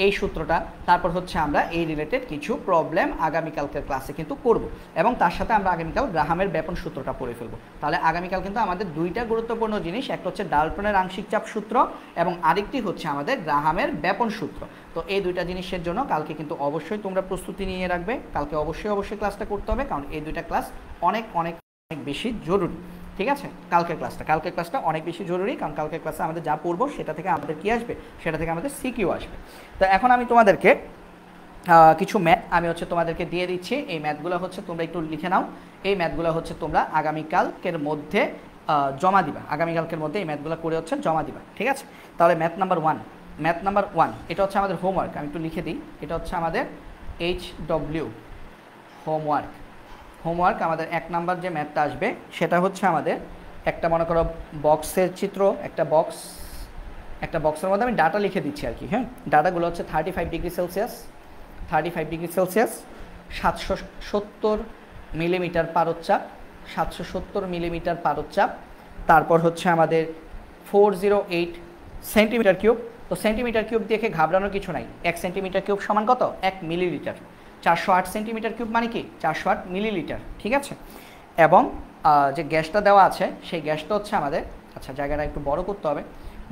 S1: এই সূত্রটা, তারপর হচ্ছে আমরা এই রিলেটেড কিছু প্রবলেম আগামীকালকের ক্লাসে কিন্তু করব। এবং তার সাথে আমরা আগামীকাল গ্রাহামের ব্যাপন সূত্রটা পড়ে ফেলবো। তাহলে আগামীকাল কিন্তু আমাদের দুইটা গুরুত্বপূর্ণ জিনিস, একটা হচ্ছে ডাল্টনের আংশিক চাপ সূত্র এবং আরেকটি হচ্ছে আমাদের গ্রাহামের ব্যাপন সূত্র। তো এই দুইটা জিনিসের জন্য কালকে কিন্তু অবশ্যই তোমরা প্রস্তুতি নিয়ে রাখবে। কালকে অবশ্যই ক্লাসটা করতে হবে, কারণ এই দুইটা ক্লাস অনেক অনেক অনেক বেশি জরুরি। ঠিক আছে? কালকের ক্লাসটা অনেক বেশি জরুরি, কারণ কালকের ক্লাসে আমাদের যা পড়বো সেটা থেকে আমাদের কি আসবে? সেটা থেকে আমাদের সিকিউ আসবে। তো এখন আমি তোমাদেরকে কিছু ম্যাথ আমি হচ্ছে তোমাদেরকে দিয়ে দিচ্ছি। এই ম্যাথগুলো হচ্ছে তোমরা একটু লিখে নাও। এই ম্যাথগুলো হচ্ছে তোমরা আগামীকালকের মধ্যে জমা দিবা। আগামীকালকের মধ্যে এই ম্যাথগুলো করে হচ্ছে জমা দিবা। ঠিক আছে? তাহলে ম্যাথ নাম্বার ওয়ান, এটা হচ্ছে আমাদের হোমওয়ার্ক। আমি একটু লিখে দিই, এটা হচ্ছে আমাদের HW হোমওয়ার্ক। আমাদের 1 নাম্বার যে ম্যাথটা আসবে সেটা হচ্ছে আমাদের একটা, মনে করো বক্সের চিত্র, একটা বক্সের মধ্যে আমি ডাটা লিখে দিচ্ছি আর কি। হ্যাঁ, ডাটাগুলো হচ্ছে 35 ডিগ্রি সেলসিয়াস, 770 মিলিমিটার পারদচাপ, 770 মিলিমিটার পারদচাপ। তারপর হচ্ছে আমাদের 408 সেন্টিমিটার কিউব। তো সেন্টিমিটার কিউব দেখে ঘাবড়ানোর কিছু নাই। 1 সেন্টিমিটার কিউব সমান কত? 1 মিলিলিটার। 408 সেন্টিমিটার কিউব মানে কি? 408 মিলিলিটার। ঠিক আছে? এবং যে গ্যাসটা দেওয়া আছে সেই গ্যাসটা হচ্ছে আমাদের, আচ্ছা জায়গাটা একটু বড় করতে হবে,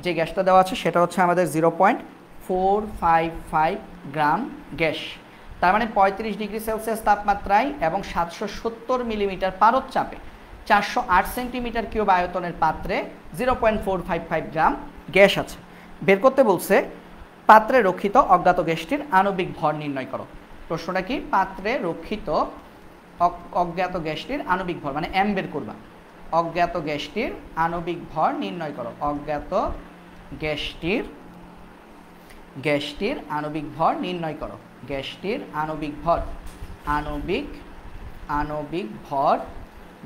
S1: যে গ্যাসটা দেওয়া আছে সেটা হচ্ছে আমাদের 0.455 গ্রাম গ্যাস। তার মানে 35 ডিগ্রি সেলসিয়াস তাপমাত্রায় এবং 770 মিলিমিটার পারদচাপে 408 সেন্টিমিটার কিউব আয়তনের পাত্রে 0.455 গ্রাম গ্যাস আছে। বের করতে বলছে পাত্রে রক্ষিত অজ্ঞাত গ্যাসটির আণবিক ভর নির্ণয় করো। প্রশ্নটা কি? পাত্রে রক্ষিত অজ্ঞাত গ্যাসটির আণবিক ভর, মানে এম বের করবা। অজ্ঞাত গ্যাসটির আণবিক ভর নির্ণয় করো। অজ্ঞাত গ্যাসটির আণবিক ভর নির্ণয় করো। গ্যাসটির আণবিক ভর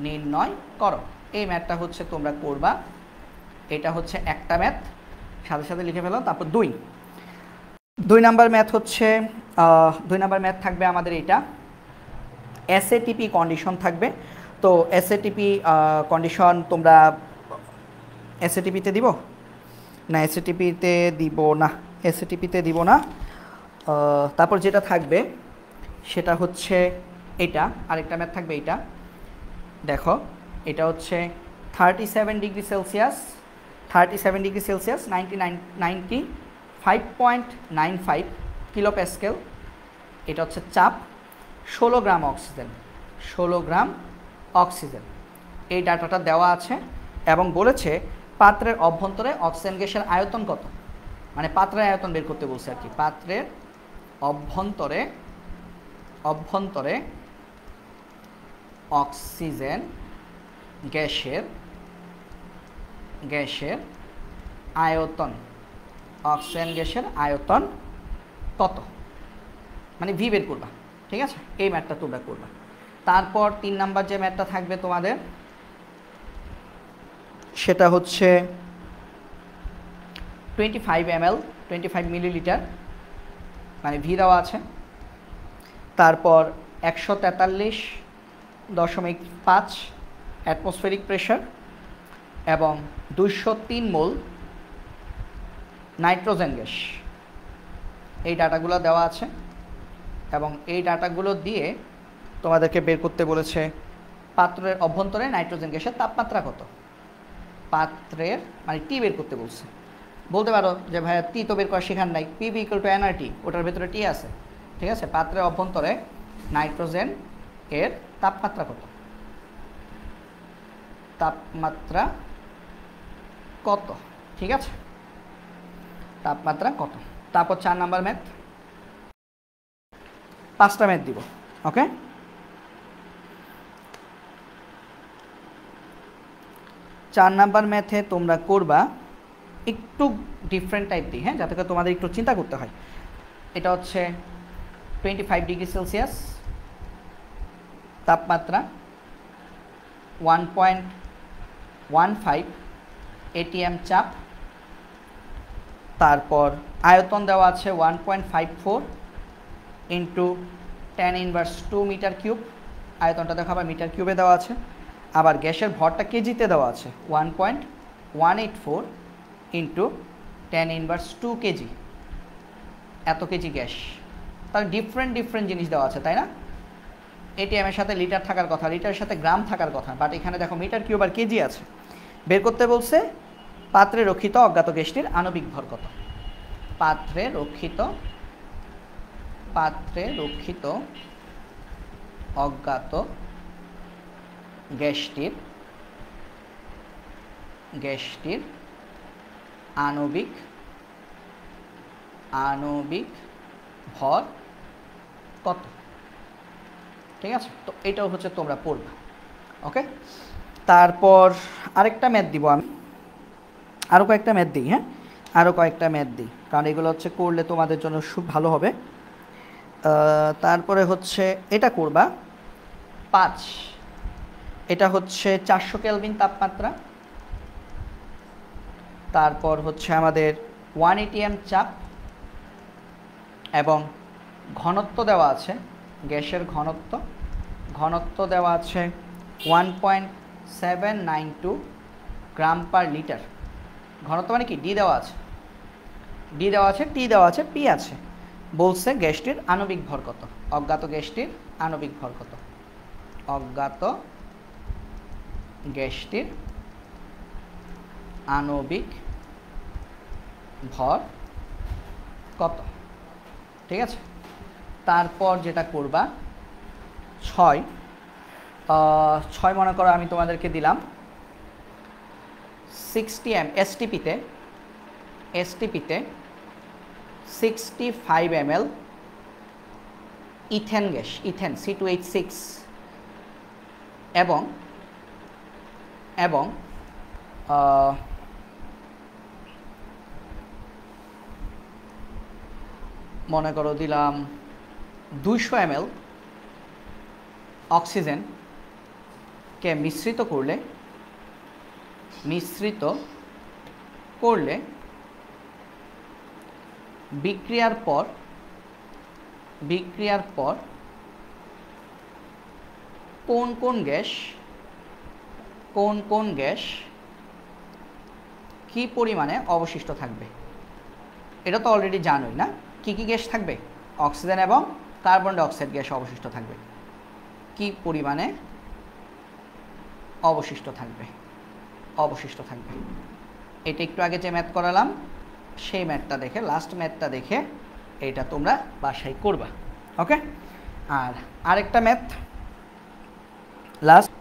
S1: নির্ণয় করো। এই ম্যাথটা হচ্ছে তোমরা করবা। এটা হচ্ছে একটা ম্যাথ, সাথে লিখে ফেলো। তারপর দুই নাম্বার ম্যাথ হচ্ছে 2 নাম্বার ম্যাথ থাকবে আমাদের এটা এসএটিপি কন্ডিশন থাকবে। তো এসএটিপি কন্ডিশন তোমরা এসএটিপিতে দিব না? এসএটিপিতে দিব না। তারপর যেটা থাকবে সেটা হচ্ছে এটা, আরেকটা ম্যাথ থাকবে এটা। দেখো, এটা হচ্ছে 37 ডিগ্রি সেলসিয়াস 95.95 কিলো প্যাসকেল। এটা হচ্ছে চাপ, 16 গ্রাম অক্সিজেন। এই ডাটাটা দেওয়া আছে এবং বলেছে পাত্রের অভ্যন্তরে অক্সিজেন গ্যাসের আয়তন কত, মানে পাত্রের আয়তন বের করতে বলছে আর কি। পাত্রের অভ্যন্তরে অক্সিজেন গ্যাসের আয়তন, অক্সিজেন গ্যাসের আয়তন কত, মানে ভি বের করবা। ঠিক আছে? এই ম্যাথটা তোমরা করবা। তারপর 3 নাম্বার যে ম্যাথটা থাকবে তোমাদের সেটা হচ্ছে 25 ml 25 মিলিলিটার, মানে ভি দেওয়া আছে। তারপর 143.5 অ্যাটমসফেরিক প্রেশার এবং 203 মোল নাইট্রোজেন গ্যাস। এই ডাটাগুলো দেওয়া আছে এবং এই ডাটাগুলো দিয়ে তোমাদেরকে বের করতে বলেছে পাত্রের অভ্যন্তরে নাইট্রোজেন গ্যাসের তাপমাত্রা কত। পাত্রের মানে টি বের করতে বলছে। বলতে পারো যে ভাইয়া টি তো বের করা শেখান নাই, পিভি ইকুয়াল টু এনআরটি, ওটার ভেতরে টি আছে। ঠিক আছে, পাত্রের অভ্যন্তরে নাইট্রোজেন এর তাপমাত্রা কত, তাপমাত্রা কত। ঠিক আছে, তাপমাত্রা কত। তারপর 4 নাম্বার ম্যাথ, 5টা ম্যাথ দিব। ওকে, চার নাম্বার ম্যাথে তোমরা করবা একটু ডিফারেন্ট টাইপ দিই, হ্যাঁ, যাতে করে তোমাদের একটু চিন্তা করতে হয়। এটা হচ্ছে 25 ডিগ্রি সেলসিয়াস, তাপমাত্রা 1.15 এটিএম চাপ, তারপর আয়তন দেওয়া আছে 1.54 ইন্টু 10⁻² মিটার কিউব। আয়তনটা দেখো আবার মিটার কিউবে দেওয়া আছে। আবার গ্যাসের ভরটা কেজিতে দেওয়া আছে 1.184 ইন্টু 10⁻² কেজি। এত কেজি গ্যাস, তাহলে ডিফারেন্ট জিনিস দেওয়া আছে, তাই না? এটিএমের সাথে লিটার থাকার কথা, লিটারের সাথে গ্রাম থাকার কথা, বাট এখানে দেখো মিটার কিউব আর কেজি আছে। বের করতে বলছে পাত্রে রক্ষিত অজ্ঞাত গ্যাসটির আণবিক ভর কত। পাত্রে রক্ষিত অজ্ঞাত গ্যাসটির আণবিক ভর কত। ঠিক আছে, তো এটাও হচ্ছে তোমরা পড়বে। ওকে, তারপর আরেকটা ম্যাথ দিব আমি, আরও কয়েকটা ম্যাথ দিই। হ্যাঁ, আরও কয়েকটা ম্যাথ দিই, কারণ এগুলো হচ্ছে করলে তোমাদের জন্য খুব ভালো হবে। তারপরে হচ্ছে এটা করবা 5, এটা হচ্ছে 400 কেলভিন তাপমাত্রা। তারপর হচ্ছে আমাদের 1 এটিএম চাপ এবং ঘনত্ব দেওয়া আছে, গ্যাসের ঘনত্ব দেওয়া আছে 1.792 গ্রাম পার লিটার। ঘনত্ব মানে কি, ডি দেওয়া আছে, টি দেওয়া আছে, পি আছে। বলছে গ্যাসটির আণবিক ভর কত, অজ্ঞাত গ্যাসটির আণবিক ভর কত, অজ্ঞাত গ্যাসটির আণবিক ভর কত। ঠিক আছে, তারপর যেটা করবা 6 মনে করো আমি তোমাদেরকে দিলাম 60 এসটিপিতে 65 ml ethane gas, ethane C2H6 এবং মনে করো দিলাম 200 ml অক্সিজেনকে মিশ্রিত করলে বিক্রিয়ার পর কোন কোন গ্যাস কি পরিমাণে অবশিষ্ট থাকবে। এটা তো অলরেডি জানোই না, কি গ্যাস থাকবে, অক্সিজেন এবং কার্বন ডাই অক্সাইড গ্যাস অবশিষ্ট থাকবে, কি পরিমাণে অবশিষ্ট থাকবে। এটা একটু আগে যে ম্যাথ করালাম সেই ম্যাথটা দেখে, লাস্ট ম্যাথটা দেখে এটা তোমরা বাসায় করবা। ওকে, আর আরেকটা ম্যাথ লাস্ট,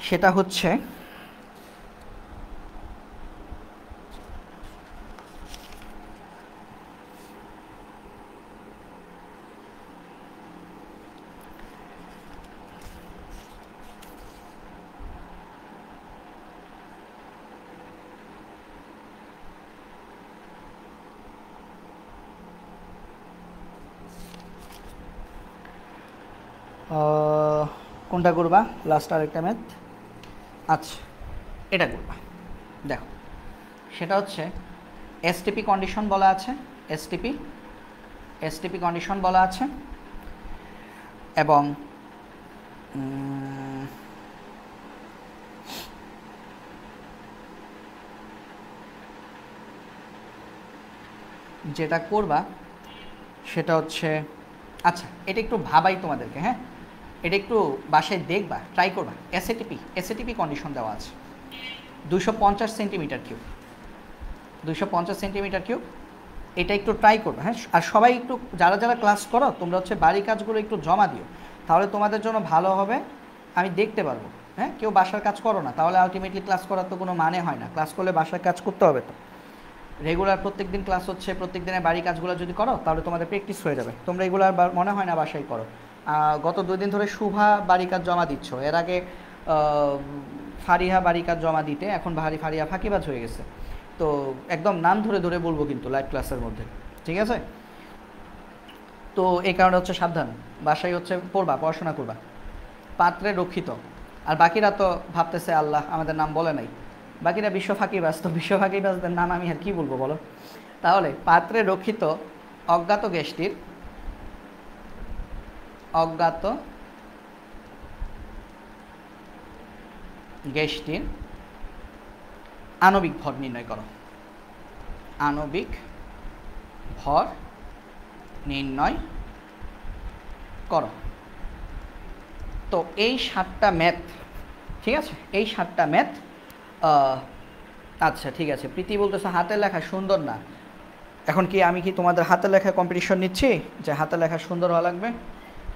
S1: সেটা হচ্ছে কোনটা করবা, লাস্ট আরেকটা ম্যাথ। আচ্ছা, এটা করবা। দেখো, সেটা হচ্ছে এসটিপি কন্ডিশন বলা আছে, এসটিপি কন্ডিশন বলা আছে এবং যেটা করবা সেটা হচ্ছে, আচ্ছা এটা একটু ভাবাই তোমাদেরকে, হ্যাঁ এটা একটু বাসায় দেখবা, ট্রাই করবা। এসএটিপি কন্ডিশন দেওয়া আছে 250 সেন্টিমিটার কিউব, 250 সেন্টিমিটার কিউব, এটা একটু ট্রাই করবে, হ্যাঁ। আর সবাই একটু যারা যারা ক্লাস করো তোমরা হচ্ছে বাড়ি কাজগুলো একটু জমা দিও, তাহলে তোমাদের জন্য ভালো হবে, আমি দেখতে পারবো। হ্যাঁ, কেউ বাসার কাজ করো না, তাহলে আলটিমেটলি ক্লাস করার তো কোনো মানে হয় না। ক্লাস করলে বাসার কাজ করতে হবে, তো রেগুলার প্রত্যেক দিন ক্লাস হচ্ছে, প্রত্যেক দিনের বাড়ি কাজগুলো যদি করো তাহলে তোমাদের প্র্যাকটিস হয়ে যাবে। তোমরা এগুলো আর মনে হয় না বাসায় করো। গত 2 দিন ধরে শুভা বাড়ি কাজ জমা দিচ্ছ, এর আগে ফারিহা বাড়ি কাজ জমা দিতে, এখন ফারিহা ফাঁকিবাজ হয়ে গেছে। তো একদম নাম ধরে ধরে বলবো কিন্তু লাইভ ক্লাসের মধ্যে, ঠিক আছে? তো এই কারণে হচ্ছে সাবধান, বাসায় হচ্ছে পড়বা, পড়াশোনা করবা, পাত্রে রক্ষিত। আর বাকিরা তো ভাবতেছে আল্লাহ আমাদের নাম বলে নাই, বাকিরা বিশ্ব ফাঁকিবাজ, তো বিশ্ব ফাঁকিবাজদের নাম আমি আর কি বলবো বলো? তাহলে পাত্রে রক্ষিত অজ্ঞাত গ্যাসটির আণবিক ভর নির্ণয় করো। আণবিক ভর নির্ণয় করো। তো এই 7টা ম্যাথ, ঠিক আছে, এই 7টা ম্যাথ। আচ্ছা ঠিক আছে, প্রীতি বলতেছে হাতের লেখা সুন্দর না। এখন কি আমি কি তোমাদের হাতের লেখা কম্পিটিশন নিচ্ছি যে হাতের লেখা সুন্দর হওয়া লাগবে?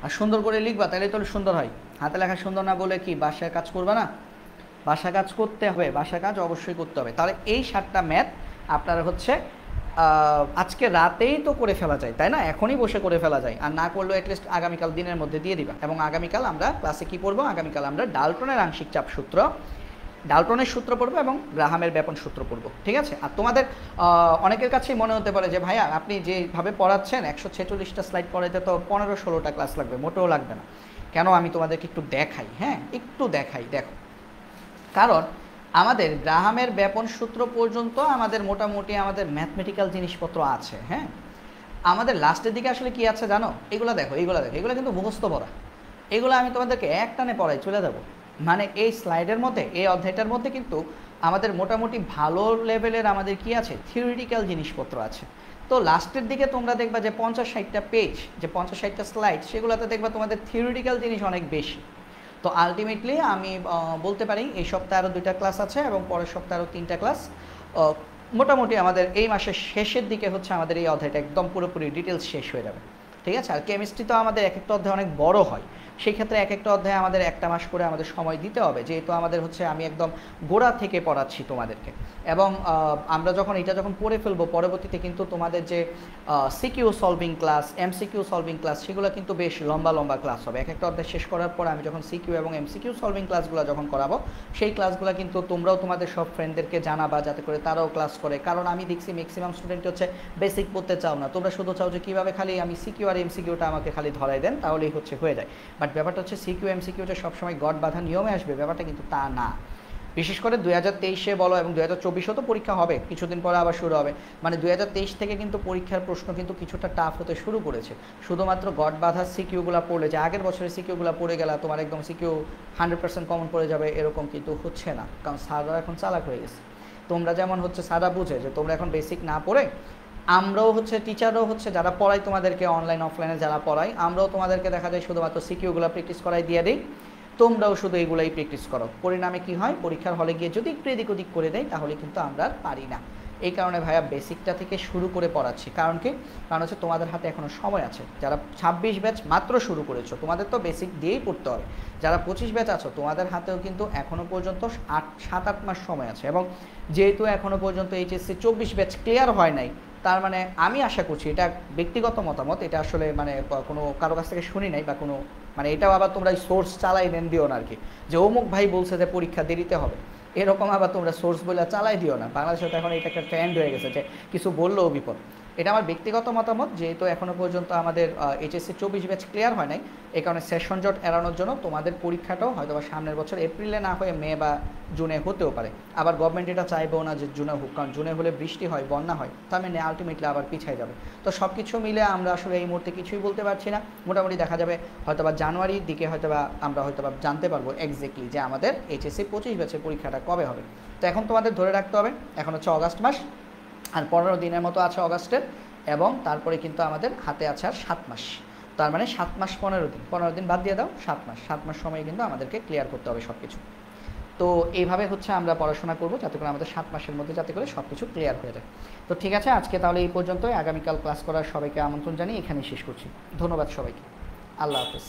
S1: আর সুন্দর করে লিখবা তাহলে তো সুন্দর হয়। হাতে লেখা সুন্দর না বলে কি বাসায় কাজ করবা না? বাসা কাজ করতে হবে, বাসা কাজ অবশ্যই করতে হবে। তাহলে এই 7টা ম্যাথ আপনারা হচ্ছে আজকে রাতেই তো করে ফেলা যায়, তাই না? এখনই বসে করে ফেলা যায়, আর না করলেও অ্যাটলিস্ট আগামীকাল দিনের মধ্যে দিয়ে দিবা। এবং আগামীকাল আমরা ক্লাসে কি পড়বো? আগামীকাল আমরা ডাল্টনের আংশিক চাপ সূত্র, ডাল্টনের সূত্র পড়বো এবং গ্রাহামের ব্যাপন সূত্র পড়বো, ঠিক আছে? আর তোমাদের অনেকের কাছেই মনে হতে পারে যে ভাইয়া আপনি যেভাবে পড়াচ্ছেন 146টা স্লাইড পড়াইতে তো 15-16টা ক্লাস লাগবে, মোটেও লাগবে না। কেন? আমি তোমাদেরকে একটু দেখাই, হ্যাঁ একটু দেখাই, দেখো। কারণ আমাদের গ্রাহামের ব্যাপন সূত্র পর্যন্ত আমাদের মোটামুটি আমাদের ম্যাথমেটিক্যাল জিনিসপত্র আছে, হ্যাঁ। আমাদের লাস্টের দিকে আসলে কি আছে জানো? এগুলো দেখো, এগুলো কিন্তু মুখস্থ পড়া। এগুলো আমি তোমাদেরকে এক টানে পড়াই চলে যাবো। মানে এই স্লাইডের মধ্যে, এই অধ্যায়টার মধ্যে কিন্তু আমাদের মোটামুটি ভালো লেভেলের আমাদের কি আছে, থিওরিটিক্যাল জিনিসপত্র আছে। তো লাস্টের দিকে তোমরা দেখবা যে 50-60টা পেজ, যে 50-60টা স্লাইড, সেগুলোতে দেখবা তোমাদের থিওরিটিক্যাল জিনিস অনেক বেশি। তো আলটিমেটলি আমি বলতে পারি এই সপ্তাহে আরও 2টা ক্লাস আছে এবং পরের সপ্তাহে আরও 3টা ক্লাস। মোটামুটি আমাদের এই মাসের শেষের দিকে হচ্ছে আমাদের এই অধ্যায়টা একদম পুরোপুরি ডিটেলস শেষ হয়ে যাবে, ঠিক আছে? আর কেমিস্ট্রি তো আমাদের এক একটা অধ্যায় অনেক বড় হয়, সেই ক্ষেত্রে এক একটা অধ্যায়ে আমাদের 1টা মাস করে আমাদের সময় দিতে হবে, যেহেতু আমাদের হচ্ছে আমি একদম গোড়া থেকে পড়াচ্ছি তোমাদেরকে। এবং আমরা যখন পড়ে ফেলবো, পরবর্তীতে কিন্তু তোমাদের যে CQ solving class, MCQ solving class, সেগুলো কিন্তু বেশ লম্বা লম্বা ক্লাস হবে। এক একটা অধ্যায় শেষ করার পর আমি যখন সিকিউ এবং এমসিকিউ সলভিং ক্লাসগুলো যখন করাবো, সেই ক্লাসগুলো কিন্তু তোমরাও তোমাদের সব ফ্রেন্ডদেরকে জানাবা, যাতে করে তারাও ক্লাস করে। কারণ আমি দেখছি ম্যাক্সিমাম স্টুডেন্ট হচ্ছে বেসিক পড়তে চাও না, তোমরা শুধু চাও যে কীভাবে খালি আমি সিকিউ আর এমসিকিউটা আমাকে খালি ধরাই দেন, তাহলেই হচ্ছে হয়ে যায়। বাট ব্যাপারটা হচ্ছে সিকিউ এমসিকিউটা সবসময় গড বাঁধা নিয়মে আসবে, ব্যাপারটা কিন্তু তা না। বিশেষ করে 2023-এ বলো এবং 2024-এও তো পরীক্ষা হবে, কিছুদিন পরে আবার শুরু হবে। মানে 2023 থেকে কিন্তু পরীক্ষার প্রশ্ন কিন্তু কিছুটা টাফ হতে শুরু করেছে। শুধুমাত্র গড বাঁধা সিকিউগুলো পড়লে যে আগের বছরের সিকিউগুলো পড়ে গেলে তোমার একদম সিকিউ 100% কমন পড়ে যাবে, এরকম কিন্তু হচ্ছে না। কারণ স্যাররা এখন চালাক হয়ে গেছে। তোমরা যেমন হচ্ছে স্যাররা বুঝে যে তোমরা এখন বেসিক না পড়ে, আমরাও হচ্ছে টিচারও হচ্ছে যারা পড়াই তোমাদেরকে, অনলাইন অফলাইনে যারা পড়াই, আমরাও তোমাদেরকে দেখা যায় শুধুমাত্র সিকিউগুলো প্র্যাকটিস করাই দিয়ে দিই, তোমরাও শুধু এগুলাই প্র্যাকটিস করো। পরিণামে কি হয়, পরীক্ষার হলে গিয়ে যদি একটু এদিক ওদিক করে দেয় তাহলে কিন্তু আমরা আর পারি না। এই কারণে ভাইয়া বেসিকটা থেকে শুরু করে পড়াচ্ছি। কারণ কি? কারণ হচ্ছে তোমাদের হাতে এখনও সময় আছে। যারা 26 ব্যাচ মাত্র শুরু করেছো, তোমাদের তো বেসিক দিয়েই পড়তে হবে। যারা 25 ব্যাচ আছো, তোমাদের হাতেও কিন্তু এখনও পর্যন্ত 7-8 মাস সময় আছে। এবং যেহেতু এখনও পর্যন্ত এইচএসসি 24 ব্যাচ ক্লিয়ার হয় নাই, তার মানে আমি আশা করছি, এটা ব্যক্তিগত মতামত, এটা আসলে মানে কোনো কারো কাছ থেকে শুনি নাই বা কোনো মানে এটাও আবার তোমরা সোর্স চালাই দেন দিও না আর কি, যে অমুক ভাই বলছে যে পরীক্ষা দেরিতে হবে, এরকম আবার তোমরা সোর্স বলে চালাই দিও না। বাংলাদেশে তো এখন এটা একটা ট্রেন্ড হয়ে গেছে যে কিছু বললেও বিপদ। এটা আমার ব্যক্তিগত মতামত, যেহেতু এখনও পর্যন্ত আমাদের এইচএসসি 24 ব্যাচ ক্লিয়ার হয় নাই, এই কারণে সেশন জট এড়ানোর জন্য তোমাদের পরীক্ষাটাও হয়তো বা সামনের বছর এপ্রিলে না হয়ে মে বা জুনে হতেও পারে। আবার গভর্নমেন্ট এটা চাইবেও না যে জুনে হোক, কারণ জুনে হলে বৃষ্টি হয়, বন্যা হয়, তার মানে আলটিমেটলি আবার পিছিয়ে যাবে। তো সব কিছু মিলে আমরা আসলে এই মুহূর্তে কিছুই বলতে পারছি না। মোটামুটি দেখা যাবে হয়তো বা জানুয়ারির দিকে হয়তো বা আমরা হয়তো বা জানতে পারবো এক্স্যাক্টলি যে আমাদের এইচএসসি 25 ব্যাচের পরীক্ষাটা কবে হবে। তো এখন তোমাদের ধরে রাখতে হবে, এখন হচ্ছে অগাস্ট মাস, আর 15 দিনের মতো আছে অগাস্টের, এবং তারপরে কিন্তু আমাদের হাতে আছে আর 7 মাস। তার মানে 7 মাস 15 দিন বাদ দিয়ে দাও, 7 মাস সময় কিন্তু আমাদেরকে ক্লিয়ার করতে হবে সব কিছু। তো এইভাবে হচ্ছে আমরা পড়াশোনা করব যাতে করে আমাদের 7 মাসের মধ্যে যাতে করে সব কিছু ক্লিয়ার হয়ে যায়। তো ঠিক আছে, আজকে তাহলে এই পর্যন্তই। আগামীকাল ক্লাস করার সবাইকে আমন্ত্রণ জানিয়ে এখানেই শেষ করছি। ধন্যবাদ সবাইকে। আল্লাহ হাফেজ।